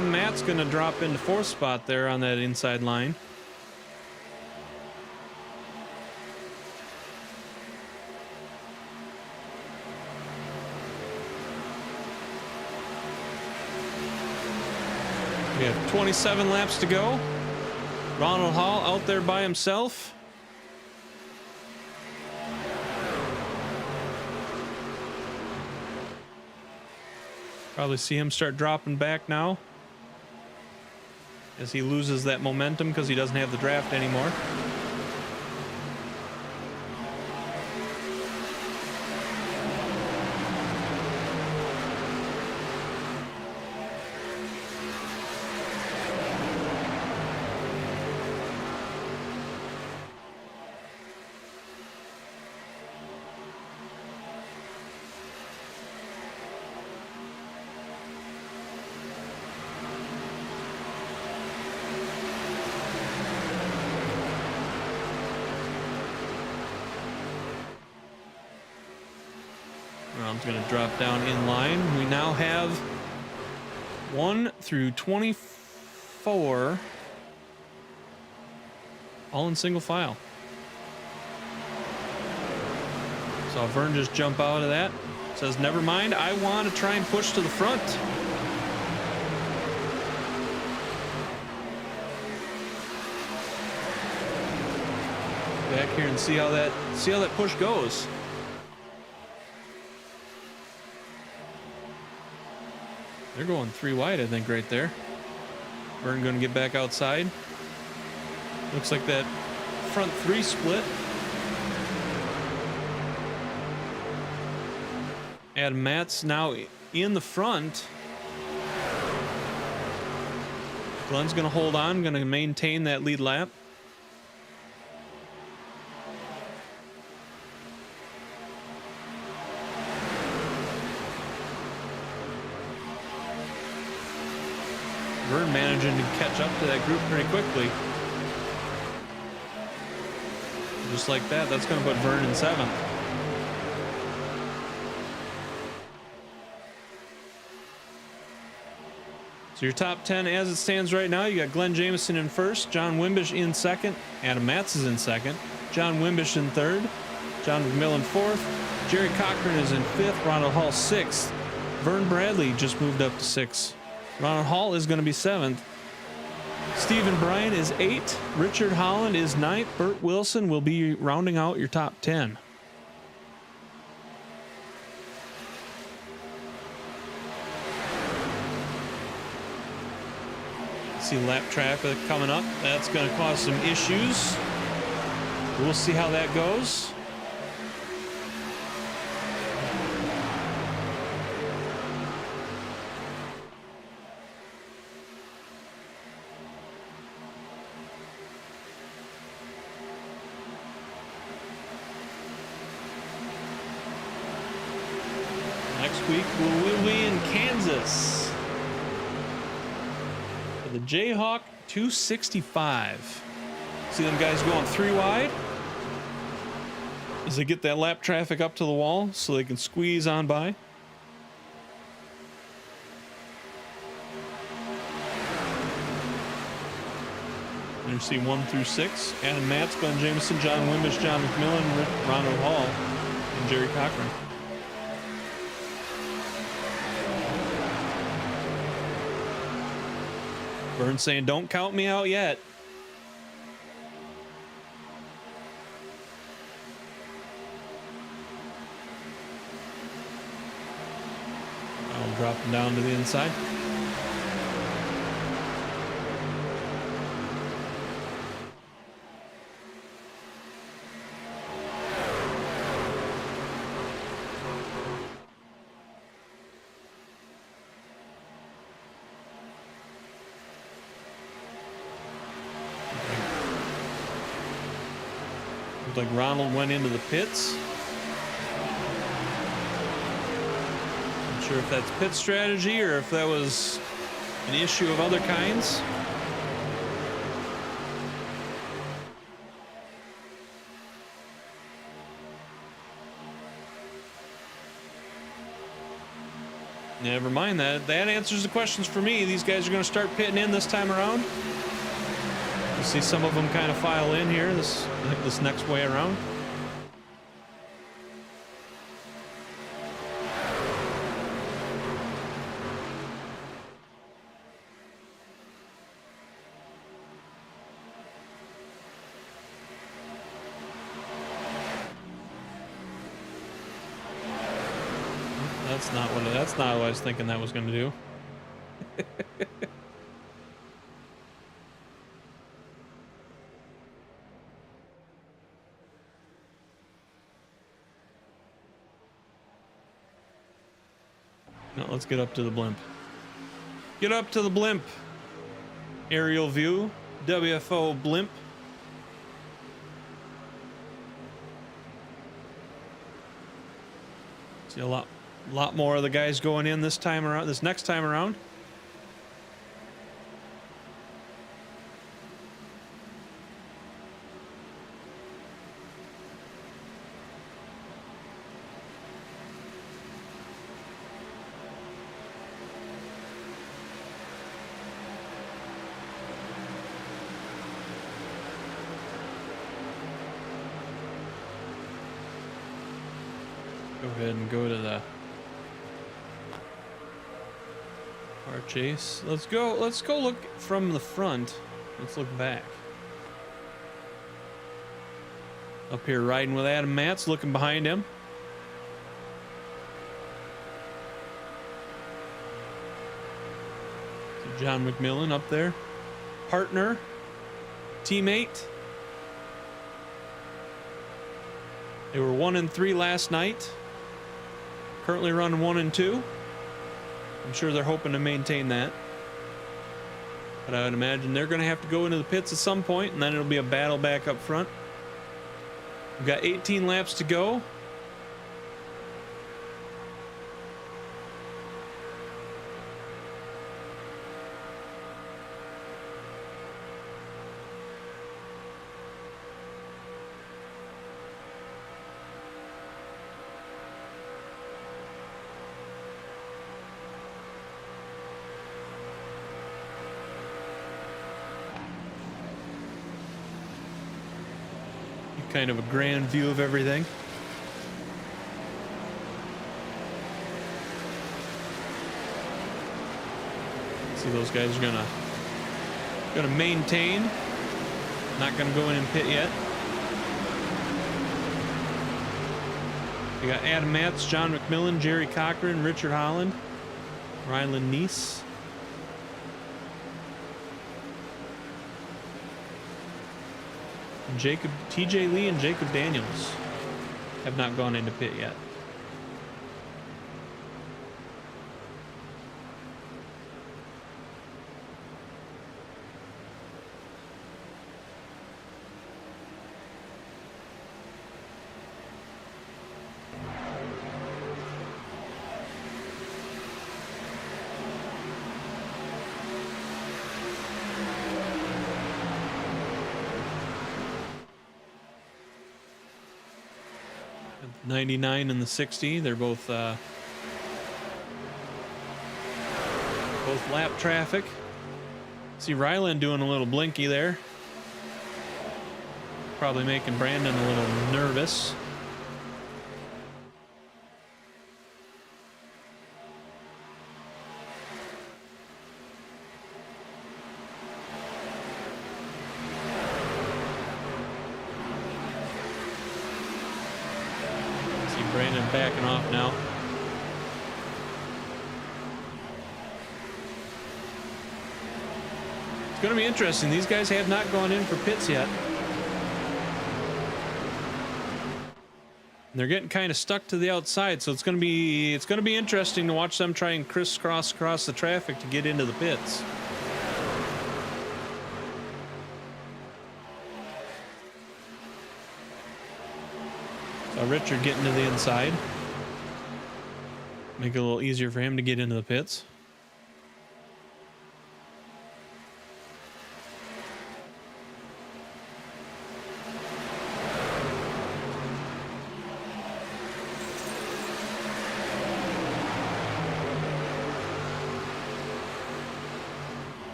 Matt's gonna drop into fourth spot there on that inside line. We have 27 laps to go. Ronald Hall out there by himself. Probably see him start dropping back now as he loses that momentum because he doesn't have the draft anymore. Brown's going to drop down in line. We now have 1 through 24 all in single file. Saw Vern just jump out of that. Says, never mind, I want to try and push to the front. Back here and see how that push goes. They're going 3 wide, I think, right there. Vern going to get back outside. Looks like that front 3 split. Adam Matt's now in the front. Glenn's going to hold on, going to maintain that lead lap. Vern managing to catch up to that group pretty quickly. Just like that, that's going to put Vern in 7th. So your top 10 as it stands right now, you got Glenn Jameson in 1st, John Wimbish in 2nd, Adam Matz is in 2nd, John Wimbish in 3rd, John McMillan 4th, Jerry Cochran is in 5th, Ronald Hall 6th, Vern Bradley just moved up to 6th. Ronald Hall is going to be 7th. Stephen Bryan is 8th. Richard Holland is 9th. Burt Wilson will be rounding out your top 10. See lap traffic coming up. That's going to cause some issues. We'll see how that goes. Week we'll be in Kansas for the Jayhawk 265. See them guys going 3 wide. as they get that lap traffic up to the wall so they can squeeze on by. And you see 1 through 6. Adam Matz, Glenn Jameson, John Wimbish, John McMillan, Ronald Hall, and Jerry Cochran. Burns saying, don't count me out yet. I'll drop him down to the inside. Like Ronald went into the pits. Not sure if that's pit strategy or if that was an issue of other kinds. Never mind that. That answers the questions for me. These guys are going to start pitting in this time around. You see some of them kind of file in here this next way around. That's not what I was thinking that was going to do. No, let's get up to the blimp. Get up to the blimp. Aerial view, WFO blimp. See a lot more of the guys going in this time around, this next time around. Go ahead and go to the car chase. Let's go look from the front. Let's look back. Up here riding with Adam Matz, looking behind him. See John McMillan up there. Partner, teammate. They were 1 and 3 last night. Currently running 1 and 2. I'm sure they're hoping to maintain that. But I would imagine they're going to have to go into the pits at some point, and then it'll be a battle back up front. We've got 18 laps to go. Kind of a grand view of everything. See, those guys are gonna maintain. Not gonna go in and pit yet. We got Adam Matz, John McMillan, Jerry Cochran, Richard Holland, Ryland Neese. TJ Lee and Jacob Daniels have not gone into pit yet. 99 and the 60. They're both lap traffic. See Ryland doing a little blinky there. Probably making Brandon a little nervous. See Brandon backing off now. It's going to be interesting. These guys have not gone in for pits yet. They're getting kind of stuck to the outside, so it's going to be interesting to watch them try and crisscross across the traffic to get into the pits. So Richard getting to the inside. Make it a little easier for him to get into the pits.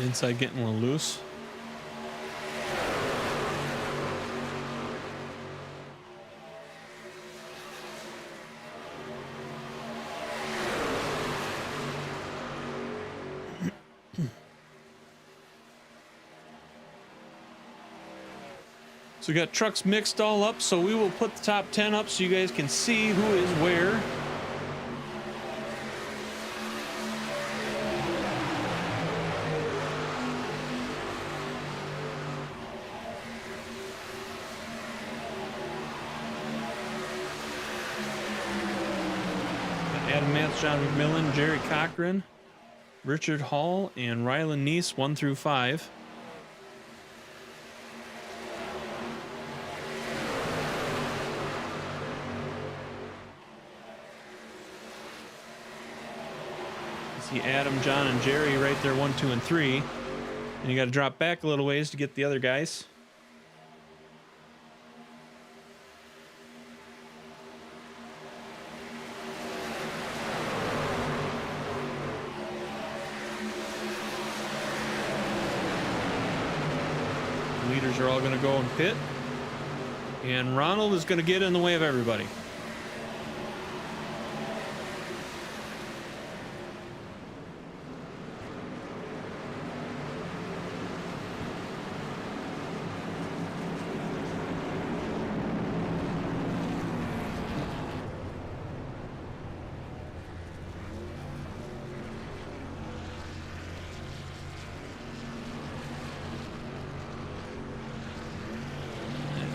Inside getting a little loose. So we got trucks mixed all up, so we will put the top 10 up so you guys can see who is where. John McMillan, Jerry Cochran, Richard Hall, and Ryland Neese 1 through 5. You see Adam, John, and Jerry right there 1, 2, and 3. And you got to drop back a little ways to get the other guys. Leaders are all going to go and pit, and Ronald is going to get in the way of everybody.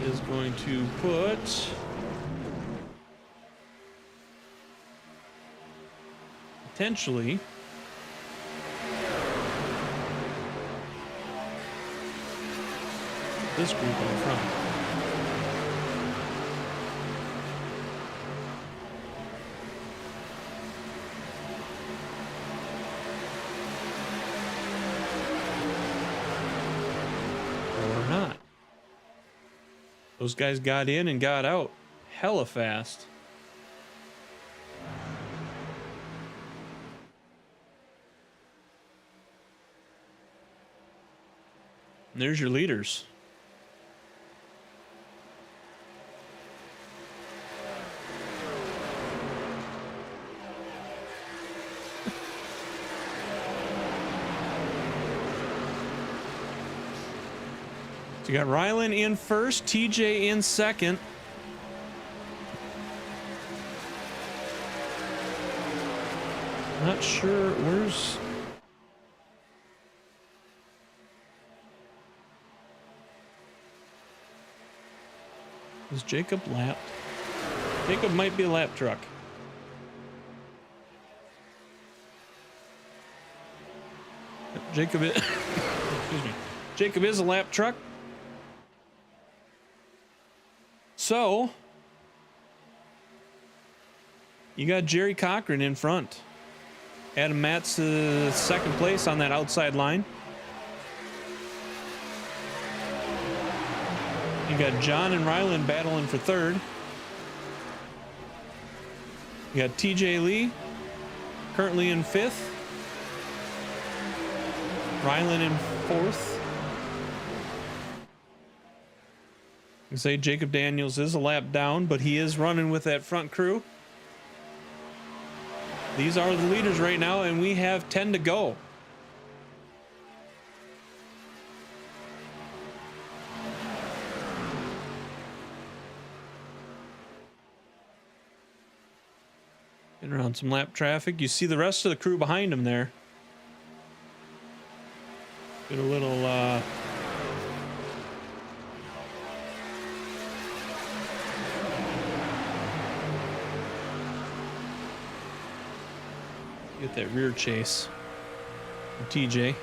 Is going to put potentially this group in front. Or not. Those guys got in and got out hella fast. And there's your leaders. So you got Rylan in first, TJ in second. Not sure where's... Is Jacob lapped? Jacob might be a lap truck. Jacob is... Excuse me. Jacob is a lap truck. So, You got Jerry Cochran in front. Adam Matz second place on that outside line. You got John and Ryland battling for third. You got TJ Lee currently in fifth. Ryland in fourth. I say Jacob Daniels is a lap down, but he is running with that front crew. These are the leaders right now, and we have 10 to go. Getting around some lap traffic. You see the rest of the crew behind him there. Get a little get that rear chase from TJ.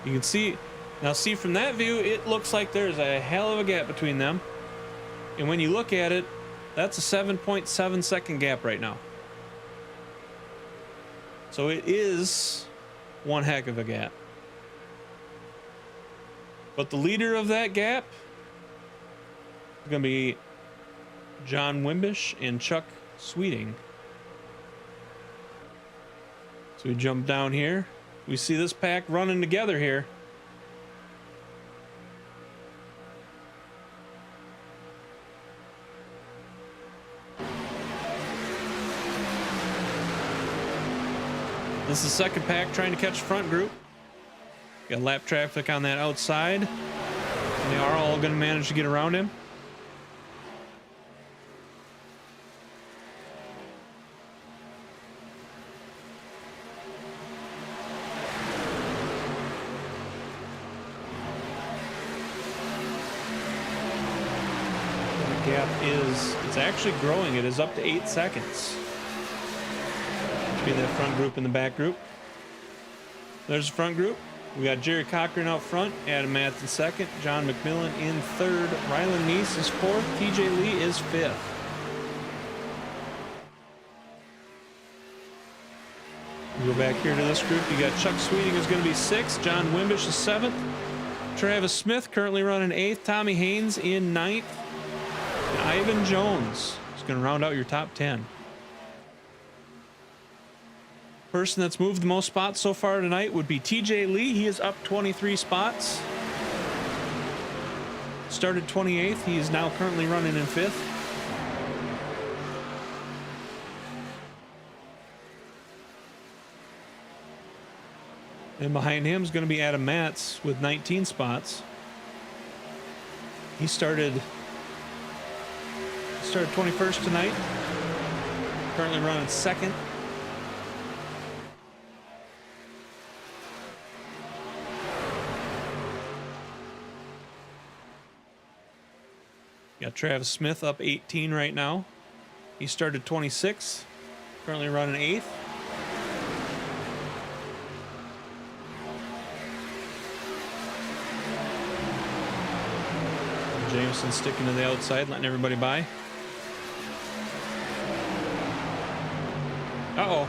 You can see now, see from that view, it looks like there's a hell of a gap between them. And when you look at it, that's a 7.7 second gap right now. So it is one heck of a gap. But the leader of that gap is going to be John Wimbish and Chuck Sweeting. So we jump down here. We see this pack running together here. This is the second pack trying to catch the front group. Got lap traffic on that outside. And they are all going to manage to get around him. The gap is, it's actually growing. It is up to 8 seconds. Be that front group and the back group. There's the front group. We got Jerry Cochran out front, Adam Matz in second, John McMillan in third, Ryland Neese is fourth, TJ Lee is fifth. We go back here to this group. You got Chuck Sweeting is going to be sixth, John Wimbish is seventh, Travis Smith currently running eighth, Tommy Haynes in ninth, and Ivan Jones is going to round out your top 10. Person that's moved the most spots so far tonight would be TJ Lee. He is up 23 spots. Started 28th. He is now currently running in 5th. And behind him is going to be Adam Matz with 19 spots. He started 21st tonight. Currently running second. Got Travis Smith up 18 right now. He started 26th, currently running 8th. Jameson sticking to the outside, letting everybody by. Uh-oh.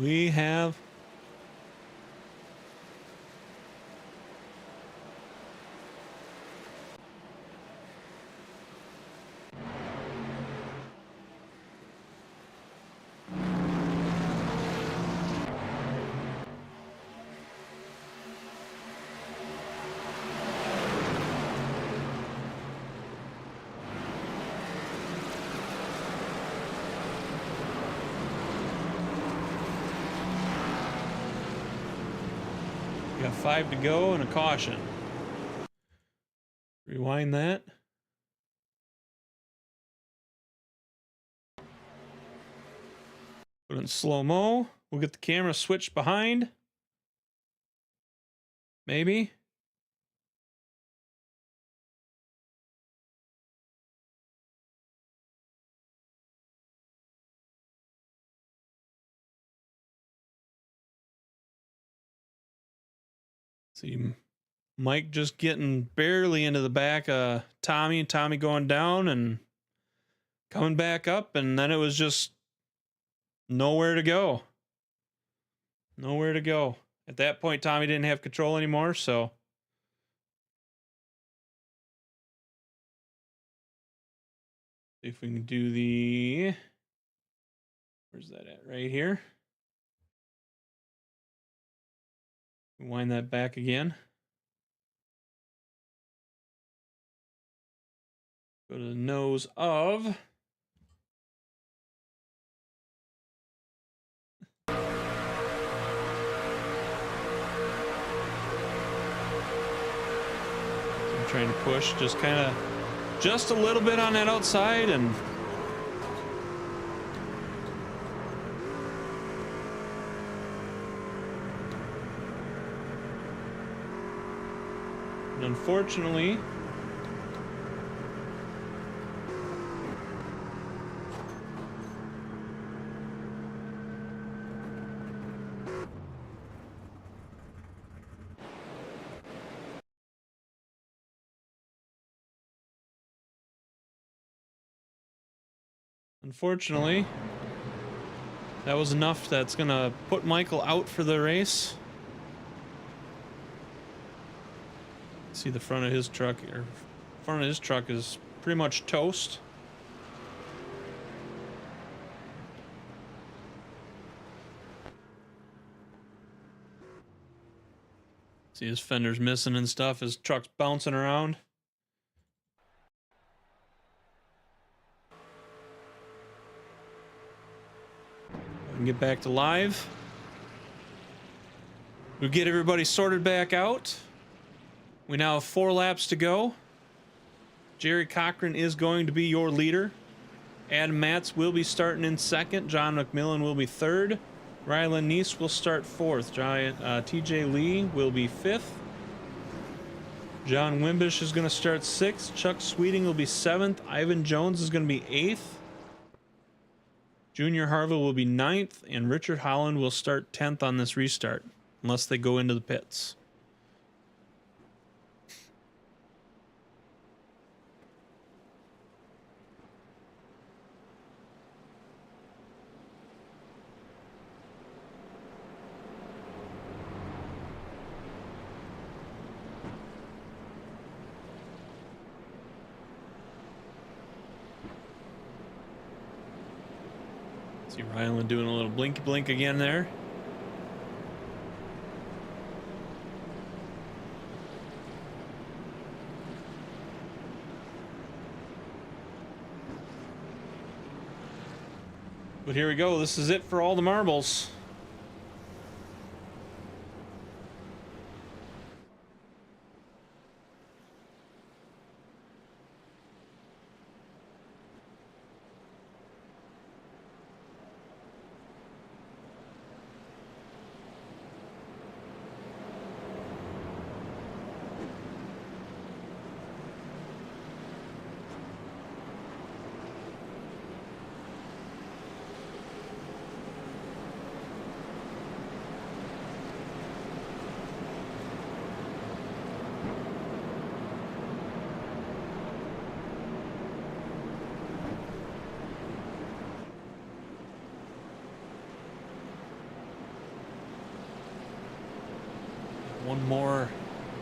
We have... Got 5 to go and a caution. Rewind that. Put it in slow-mo. We'll get the camera switched behind. Maybe. See Mike just getting barely into the back of Tommy, and Tommy going down, and coming back up, and then it was just nowhere to go. Nowhere to go. At that point, Tommy didn't have control anymore, so see if we can do the, where's that at? Right here. Wind that back again. Go to the nose of. Trying to push just a little bit on that outside, and unfortunately that was enough that's gonna put Michael out for the race. See the front of his truck, or front of his truck is pretty much toast. See his fenders missing and stuff, his truck's bouncing around. We can get back to live. We'll get everybody sorted back out. We now have 4 laps to go. Jerry Cochran is going to be your leader. Adam Matz will be starting in second. John McMillan will be third. Rylan Neese will start fourth. TJ Lee will be fifth. John Wimbish is going to start sixth. Chuck Sweeting will be seventh. Ivan Jones is going to be eighth. Junior Harville will be ninth. And Richard Holland will start 10th on this restart, unless they go into the pits. See Rylan doing a little blinky blink again there. But here we go. This is it for all the marbles.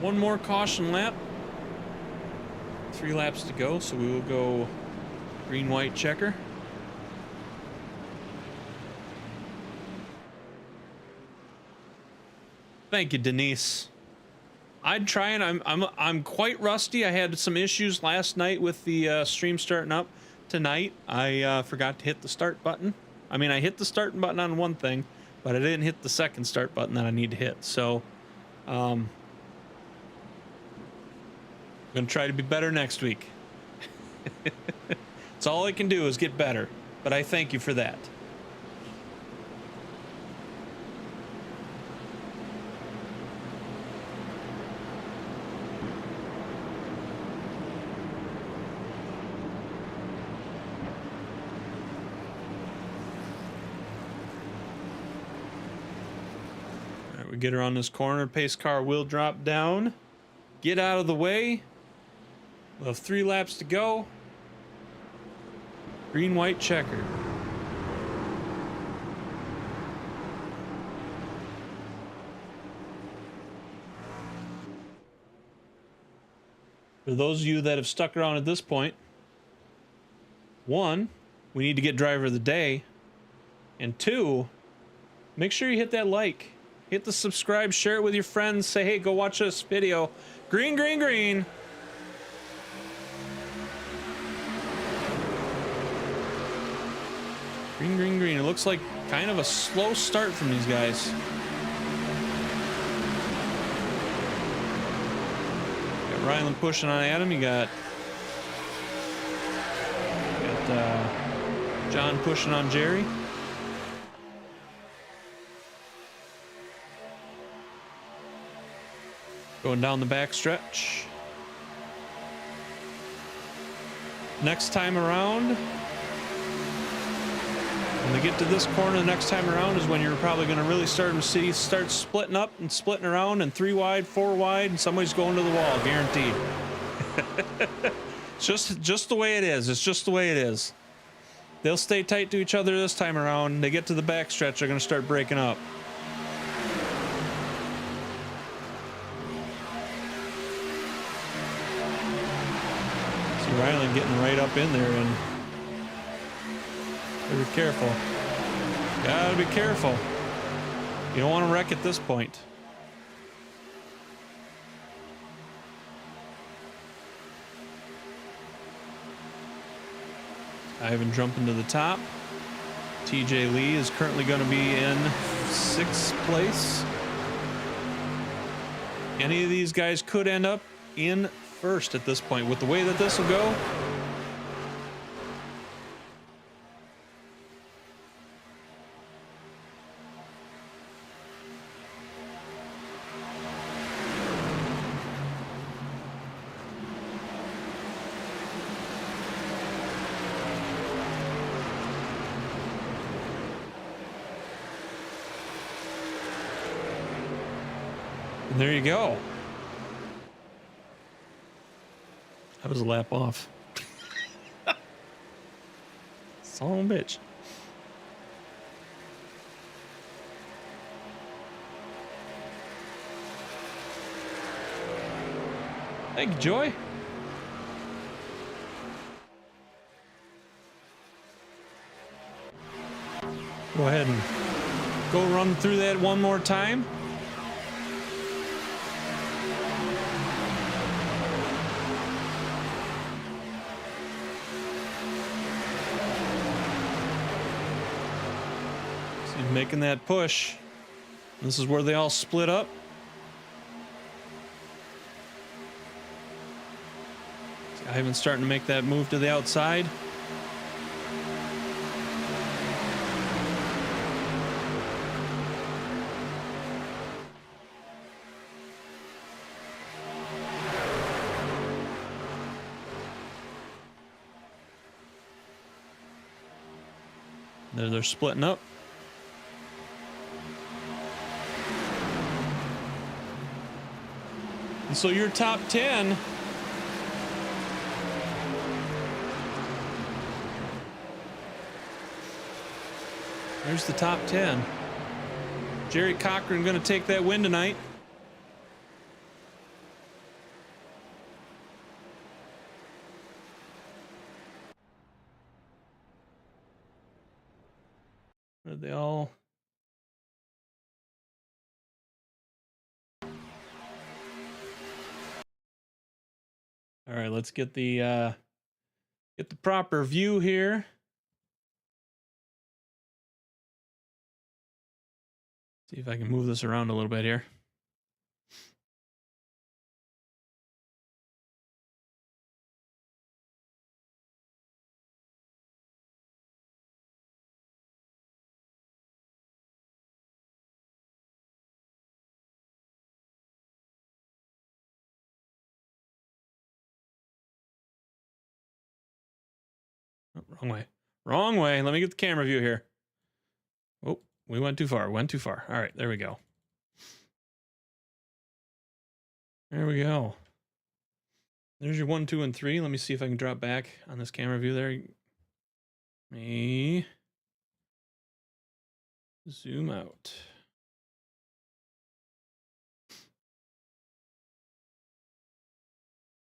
One more caution lap. 3 laps to go, so we will go green, white checker. Thank you, Denise. I'd try, and I'm quite rusty. I had some issues last night with the stream starting up. Tonight I forgot to hit the start button. I mean, I hit the start button on one thing, but I didn't hit the second start button that I need to hit. So I'm gonna try to be better next week. It's all I can do is get better, but I thank you for that. All right, we get her on this corner. Pace car will drop down. Get out of the way. We'll have 3 laps to go. Green, white, checker. For those of you that have stuck around at this point, one, we need to get driver of the day. And two, make sure you hit that like. Hit the subscribe, share it with your friends. Say, hey, go watch this video. Green, green, green. Green, green, green. It looks like kind of a slow start from these guys. Ryland pushing on Adam. You got John pushing on Jerry. Going down the back stretch. Next time around, when they get to this corner, the next time around is when you're probably going to really start splitting up and splitting around, and 3 wide, 4 wide, and somebody's going to the wall, guaranteed. It's just the way it is. It's just the way it is. They'll stay tight to each other this time around. They get to the back stretch, they're going to start breaking up. See Ryland getting right up in there, and be careful. Gotta be careful. You don't want to wreck at this point. Ivan jumping to the top. TJ Lee is currently going to be in 6th place. Any of these guys could end up in 1st at this point. With the way that this will go, and there you go. That was a lap off. Son of a bitch. Thank you, Joy. Go ahead and go run through that one more time. Making that push. This is where they all split up. Ivan's starting to make that move to the outside. They're splitting up. And so your top 10 there's the top 10. Jerry Cochran going to take that win tonight. Are they all? All right, let's get the proper view here. See if I can move this around a little bit here. Oh, wrong way. Wrong way. Let me get the camera view here. Oh, we went too far. Went too far. All right, there we go. There we go. There's your 1, 2, and 3. Let me see if I can drop back on this camera view there. Me zoom out.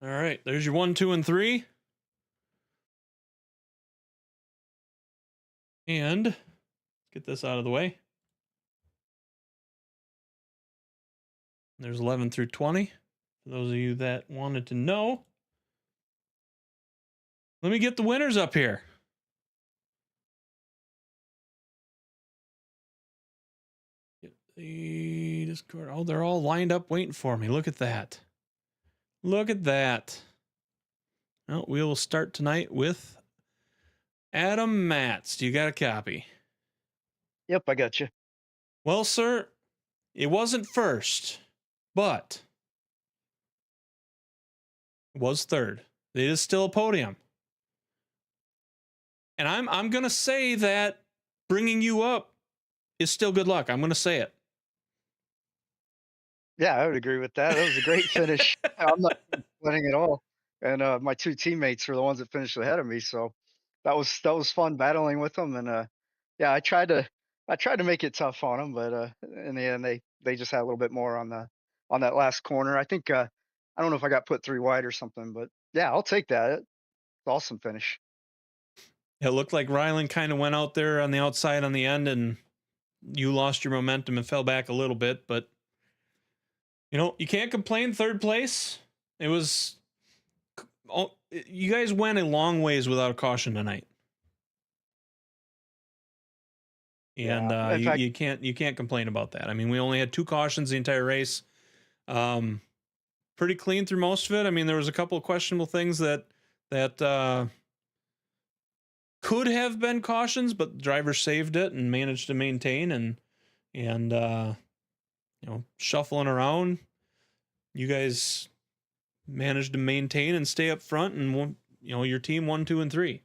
All right, there's your 1, 2, and 3. And let's get this out of the way. There's 11 through 20. For those of you that wanted to know. Let me get the winners up here. Get the Discord. Oh, they're all lined up waiting for me. Look at that. Look at that. Well, we will start tonight with Adam Matz. Do you got a copy? Yep, I got you. Well, sir, it wasn't first, but it was third. It is still a podium. And I'm going to say that bringing you up is still good luck. I'm going to say it. Yeah, I would agree with that. That was a great finish. I'm not complaining at all. And my two teammates were the ones that finished ahead of me, so that was fun battling with them. And yeah, I tried to make it tough on them, but in the end they just had a little bit more on that last corner. I think I don't know if I got put 3 wide or something, but yeah, I'll take that. It's awesome finish. It looked like Rylan kind of went out there on the outside on the end, and you lost your momentum and fell back a little bit, but you know, you can't complain. Third place. It was. Oh, you guys went a long ways without a caution tonight, and Yeah. In fact, you can't complain about that. I mean, we only had 2 cautions the entire race. Pretty clean through most of it. I mean, there was a couple of questionable things that could have been cautions, but the driver saved it and managed to maintain and you know, shuffling around. You guys managed to maintain and stay up front, and you know, your team 1, 2, and 3.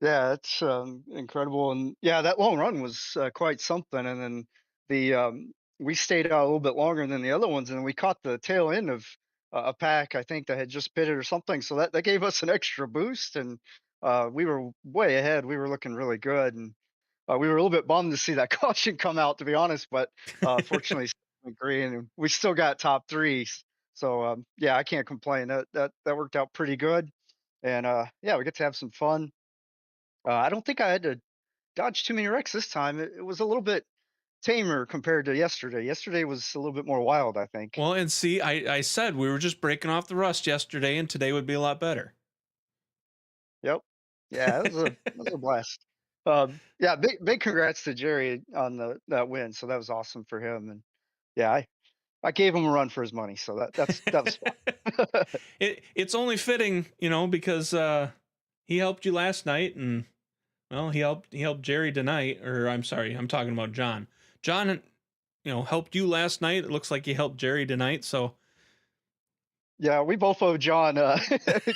yeah, it's incredible. And yeah, that long run was quite something. And then we stayed out a little bit longer than the other ones, and we caught the tail end of a pack, I think, that had just pitted or something. So that gave us an extra boost, and we were way ahead. We were looking really good, and we were a little bit bummed to see that caution come out, to be honest. But fortunately, it went green, and we still got top 3. So yeah, I can't complain. That worked out pretty good, and yeah, we get to have some fun. I don't think I had to dodge too many wrecks this time. It was a little bit tamer compared to yesterday. Yesterday was a little bit more wild, I think. Well, and see, I said we were just breaking off the rust yesterday, and today would be a lot better. Yep. Yeah, it was a blast. Yeah, big congrats to Jerry on that win. So that was awesome for him. And yeah, I gave him a run for his money. So that was fun. It's only fitting, you know, because he helped you last night, and well, he helped Jerry tonight. Or I'm sorry, I'm talking about John. John, you know, helped you last night. It looks like he helped Jerry tonight. So Yeah, we both owe John a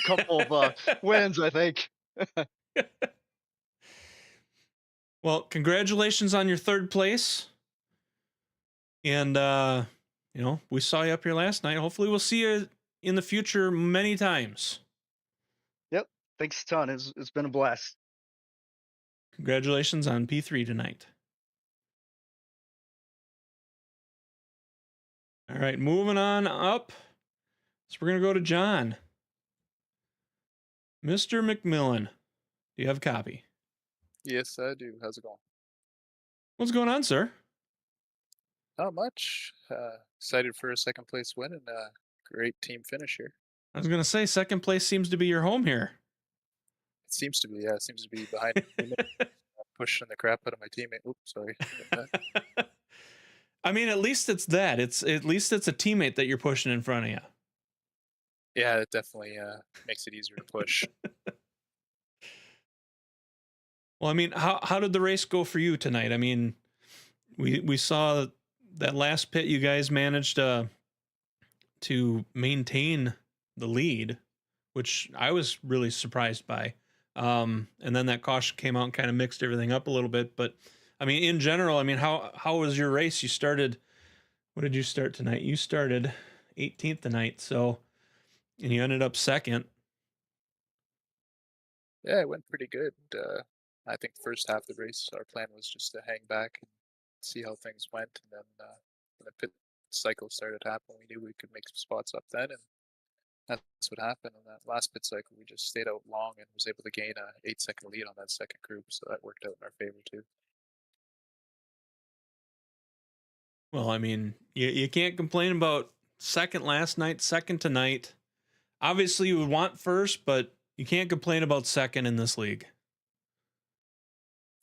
couple of wins, I think. well, congratulations on your third place. And you know, we saw you up here last night. Hopefully we'll see you in the future many times. Yep. Thanks a ton. It's been a blast. Congratulations on P3 tonight. All right, moving on up. So we're going to go to John. Mr. McMillan, do you have a copy? Yes, I do. How's it going? What's going on, sir? Not much. Excited for a second place win and a great team finish here. I was going to say, second place seems to be your home here. It seems to be, yeah. It seems to be behind me, pushing the crap out of my teammate. Oops, sorry. I mean, at least it's that. At least it's a teammate that you're pushing in front of you. Yeah, it definitely makes it easier to push. Well, I mean, how did the race go for you tonight? I mean, we saw that last pit you guys managed to maintain the lead, which I was really surprised by. And then that caution came out and kind of mixed everything up a little bit. But I mean, in general, I mean, how was your race? You started, what did you start tonight? You started 18th tonight. So, and you ended up second. Yeah, it went pretty good. I think the first half of the race, our plan was just to hang back and see how things went, and then when the pit cycle started happening, we knew we could make some spots up then, and that's what happened. On that last pit cycle, we just stayed out long and was able to gain a 8-second lead on that second group, so that worked out in our favor too. Well, I mean, you can't complain about second last night, second tonight. Obviously, you would want first, but you can't complain about second in this league.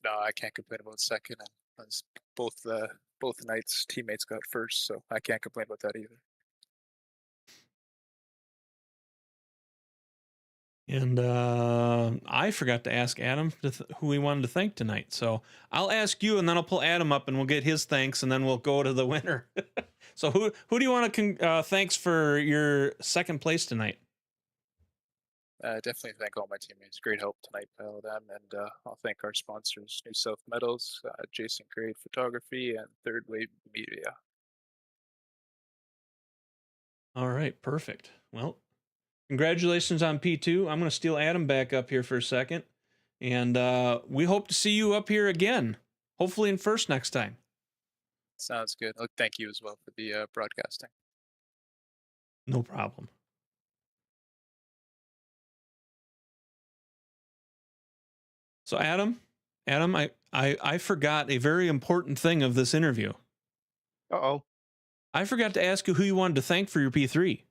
No, I can't complain about second, and as both nights teammates got first, so I can't complain about that either. And I forgot to ask Adam who he wanted to thank tonight. So I'll ask you, and then I'll pull Adam up, and we'll get his thanks, and then we'll go to the winner. So who do you want to thanks for your second place tonight? Definitely thank all my teammates. Great help tonight by all of them, and I'll thank our sponsors, New South Metals, Jason Grade Photography, and Third Wave Media. All right, perfect. Well, congratulations on P2. I'm going to steal Adam back up here for a second, and we hope to see you up here again, hopefully in first next time. Sounds good. Oh, thank you as well for the broadcasting. No problem. So Adam, I forgot a very important thing of this interview. Uh-oh. I forgot to ask you who you wanted to thank for your P3.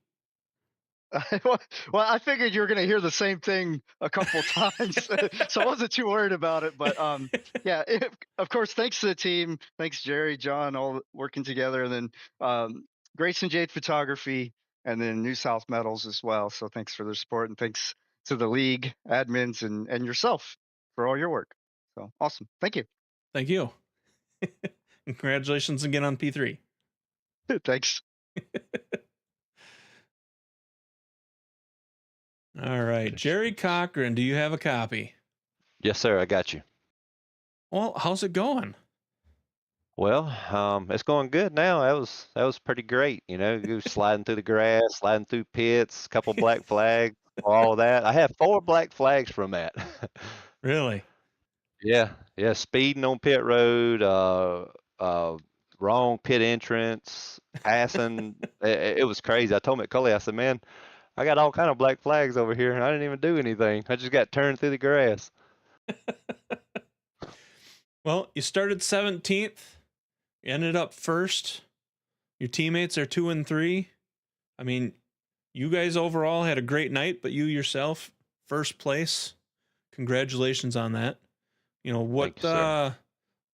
Well, I figured you were going to hear the same thing a couple times, so I wasn't too worried about it. But yeah, of course, thanks to the team. Thanks, Jerry, John, all working together. And then Grace and Jade Photography, and then New South Metals as well. So thanks for their support, and thanks to the league, admins, and yourself for all your work. So awesome. Thank you. Thank you. Congratulations again on P3. Thanks. All right, Jerry Cochran, do you have a copy? Yes, sir. I got you. Well, how's it going? Well, it's going good now. That was pretty great. You know, you sliding through the grass, sliding through pits, couple black flags, all of that. I have 4 black flags from that. Really? Yeah, yeah. Speeding on pit road, wrong pit entrance, passing. It was crazy. I told McCulley, I said, man, I got all kind of black flags over here, and I didn't even do anything. I just got turned through the grass. Well, you started 17th, you ended up first. Your teammates are 2 and 3. I mean, you guys overall had a great night, but you yourself, first place. Congratulations on that. You know what? Thank you, sir.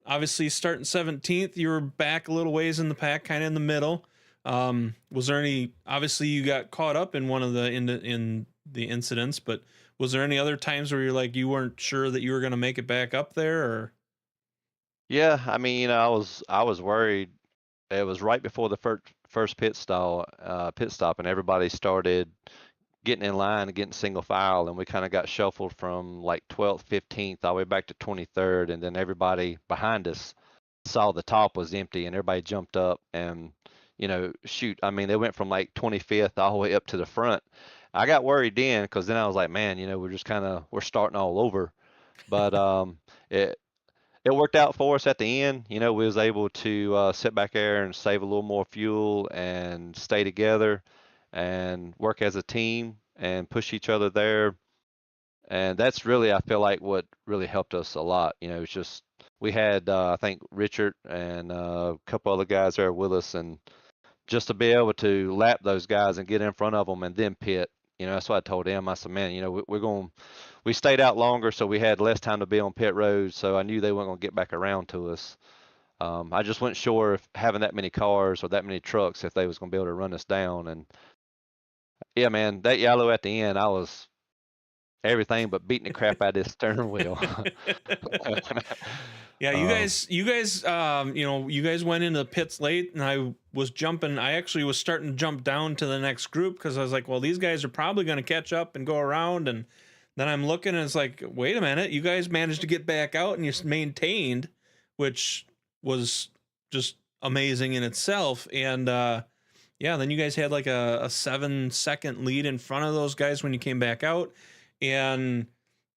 Obviously, starting 17th, you were back a little ways in the pack, kind of in the middle. Was there any? Obviously, you got caught up in one of the in the incidents, but was there any other times where you're like you weren't sure that you were going to make it back up there? Or Yeah, I mean, you know, I was worried. It was right before the first pit stop, and everybody started getting in line and getting single file, and we kind of got shuffled from like 12th, 15th, all the way back to 23rd, and then everybody behind us saw the top was empty, and everybody jumped up, and you know, shoot, I mean, they went from like 25th all the way up to the front. I got worried then because then I was like, man, you know, we're starting all over, but it it worked out for us at the end. You know, we was able to sit back there and save a little more fuel and stay together and work as a team and push each other there. And that's really, I feel like, what really helped us a lot. You know, it's just we had, I think, Richard and a couple other guys there with us, and just to be able to lap those guys and get in front of them and then pit. You know, that's what I told him. I said, man, you know, we stayed out longer, so we had less time to be on pit road. So I knew they weren't going to get back around to us. I just wasn't sure if having that many cars or that many trucks, if they was going to be able to run us down. And yeah, man, that yellow at the end, I was everything but beating the crap out of this steering wheel. yeah, you guys, you know, you guys went into the pits late, and I was jumping. I actually was starting to jump down to the next group because I was like, well, these guys are probably going to catch up and go around. And then I'm looking, and it's like, wait a minute, you guys managed to get back out, and you maintained, which was just amazing in itself. And yeah, then you guys had like a 7-second lead in front of those guys when you came back out. And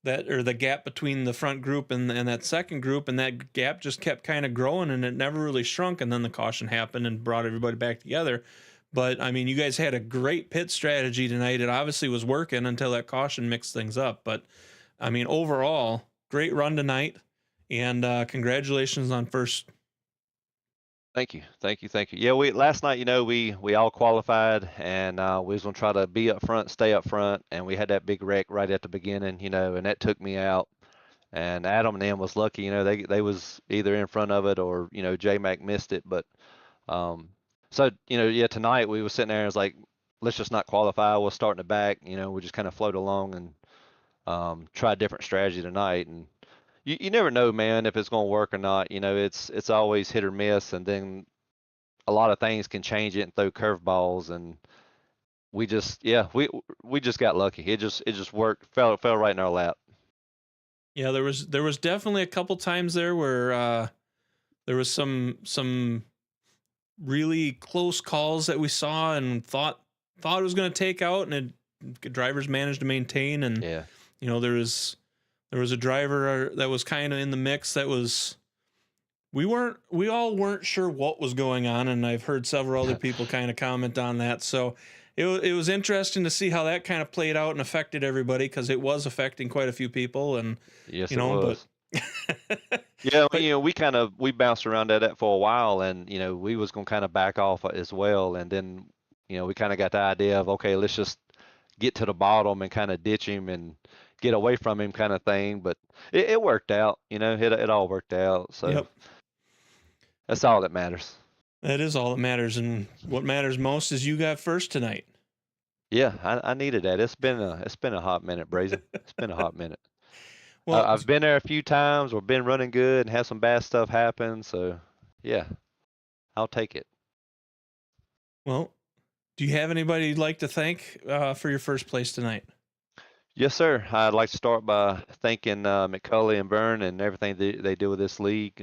the gap between the front group and that second group, and that gap just kept kind of growing, and it never really shrunk. And then the caution happened and brought everybody back together. But I mean, you guys had a great pit strategy tonight. It obviously was working until that caution mixed things up. But I mean, overall, great run tonight, and congratulations on first. Thank you. Yeah, last night, we all qualified, and we was gonna try to be up front, stay up front, and we had that big wreck right at the beginning, and that took me out. And Adam and them was lucky, they was either in front of it or J-Mac missed it. But so yeah, tonight we was sitting there and it's like, let's just not qualify. We'll start in the back. We just kind of float along and try a different strategy tonight. And you never know, man, if it's going to work or not. It's always hit or miss, and then a lot of things can change it and throw curveballs. And we just got lucky. It just worked, fell right in our lap. Yeah, there was definitely a couple times there where there was some really close calls that we saw and thought it was going to take out, and drivers managed to maintain. And yeah, there was a driver that was kind of in the mix that was, we all weren't sure what was going on, and I've heard several other people kind of comment on that. So it was interesting to see how that kind of played out and affected everybody, because it was affecting quite a few people. And yes, it was. Yeah, we bounced around at that for a while, and we was gonna kind of back off as well, and then we kind of got the idea of, okay, let's just get to the bottom and kind of ditch him and get away from him, kind of thing. But it worked out, it all worked out. So yep. That's all that matters. That is all that matters, and what matters most is you got first tonight. Yeah, I needed that. It's been a hot minute, Brazen. It's been a hot minute. Well, I've been there a few times. We've been running good and had some bad stuff happen. So yeah, I'll take it. Well, do you have anybody you'd like to thank for your first place tonight? Yes, sir. I'd like to start by thanking McCulley and Byrne and everything they do with this league.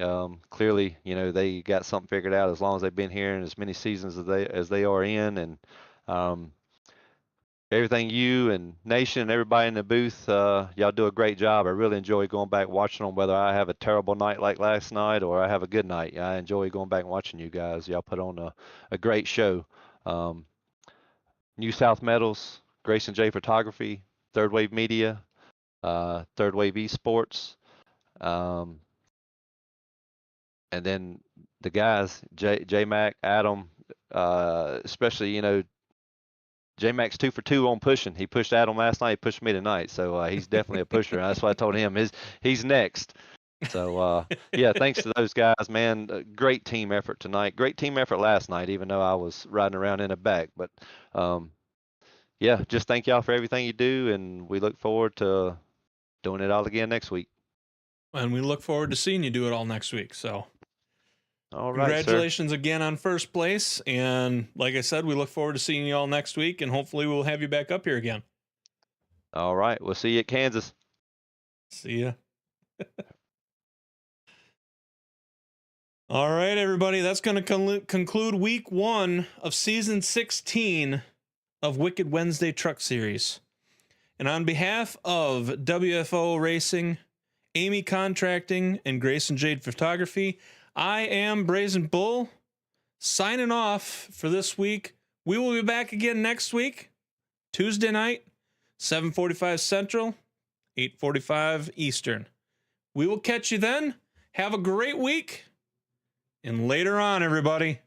Clearly, they got something figured out as long as they've been here and as many seasons as they are in. And everything you and Nation and everybody in the booth, y'all do a great job. I really enjoy going back watching them, whether I have a terrible night like last night or I have a good night. I enjoy going back and watching you guys. Y'all put on a great show. New South Metals, Grayson J Photography, Third Wave Media, Third Wave Esports, and then the guys, J-Mac, Adam, especially, J-Mac's 2 for 2 on pushing. He pushed Adam last night. He pushed me tonight. So he's definitely a pusher. That's what I told him. He's next. So, yeah, thanks to those guys, man. Great team effort tonight. Great team effort last night, even though I was riding around in the back. But, yeah, just thank y'all for everything you do, and we look forward to doing it all again next week. And we look forward to seeing you do it all next week. So all right, congratulations again on first place. And like I said, we look forward to seeing you all next week, and hopefully we'll have you back up here again. All right. We'll see you at Kansas. See ya. All right, everybody. That's going to conclude week 1 of season 16 of Wicked Wednesday Truck Series. And on behalf of WFO Racing, Eighmey Contracting, and Grayson Jade Photography, I am Brazen Bull, signing off for this week. We will be back again next week, Tuesday night, 7:45 Central, 8:45 Eastern. We will catch you then. Have a great week. And later on, everybody.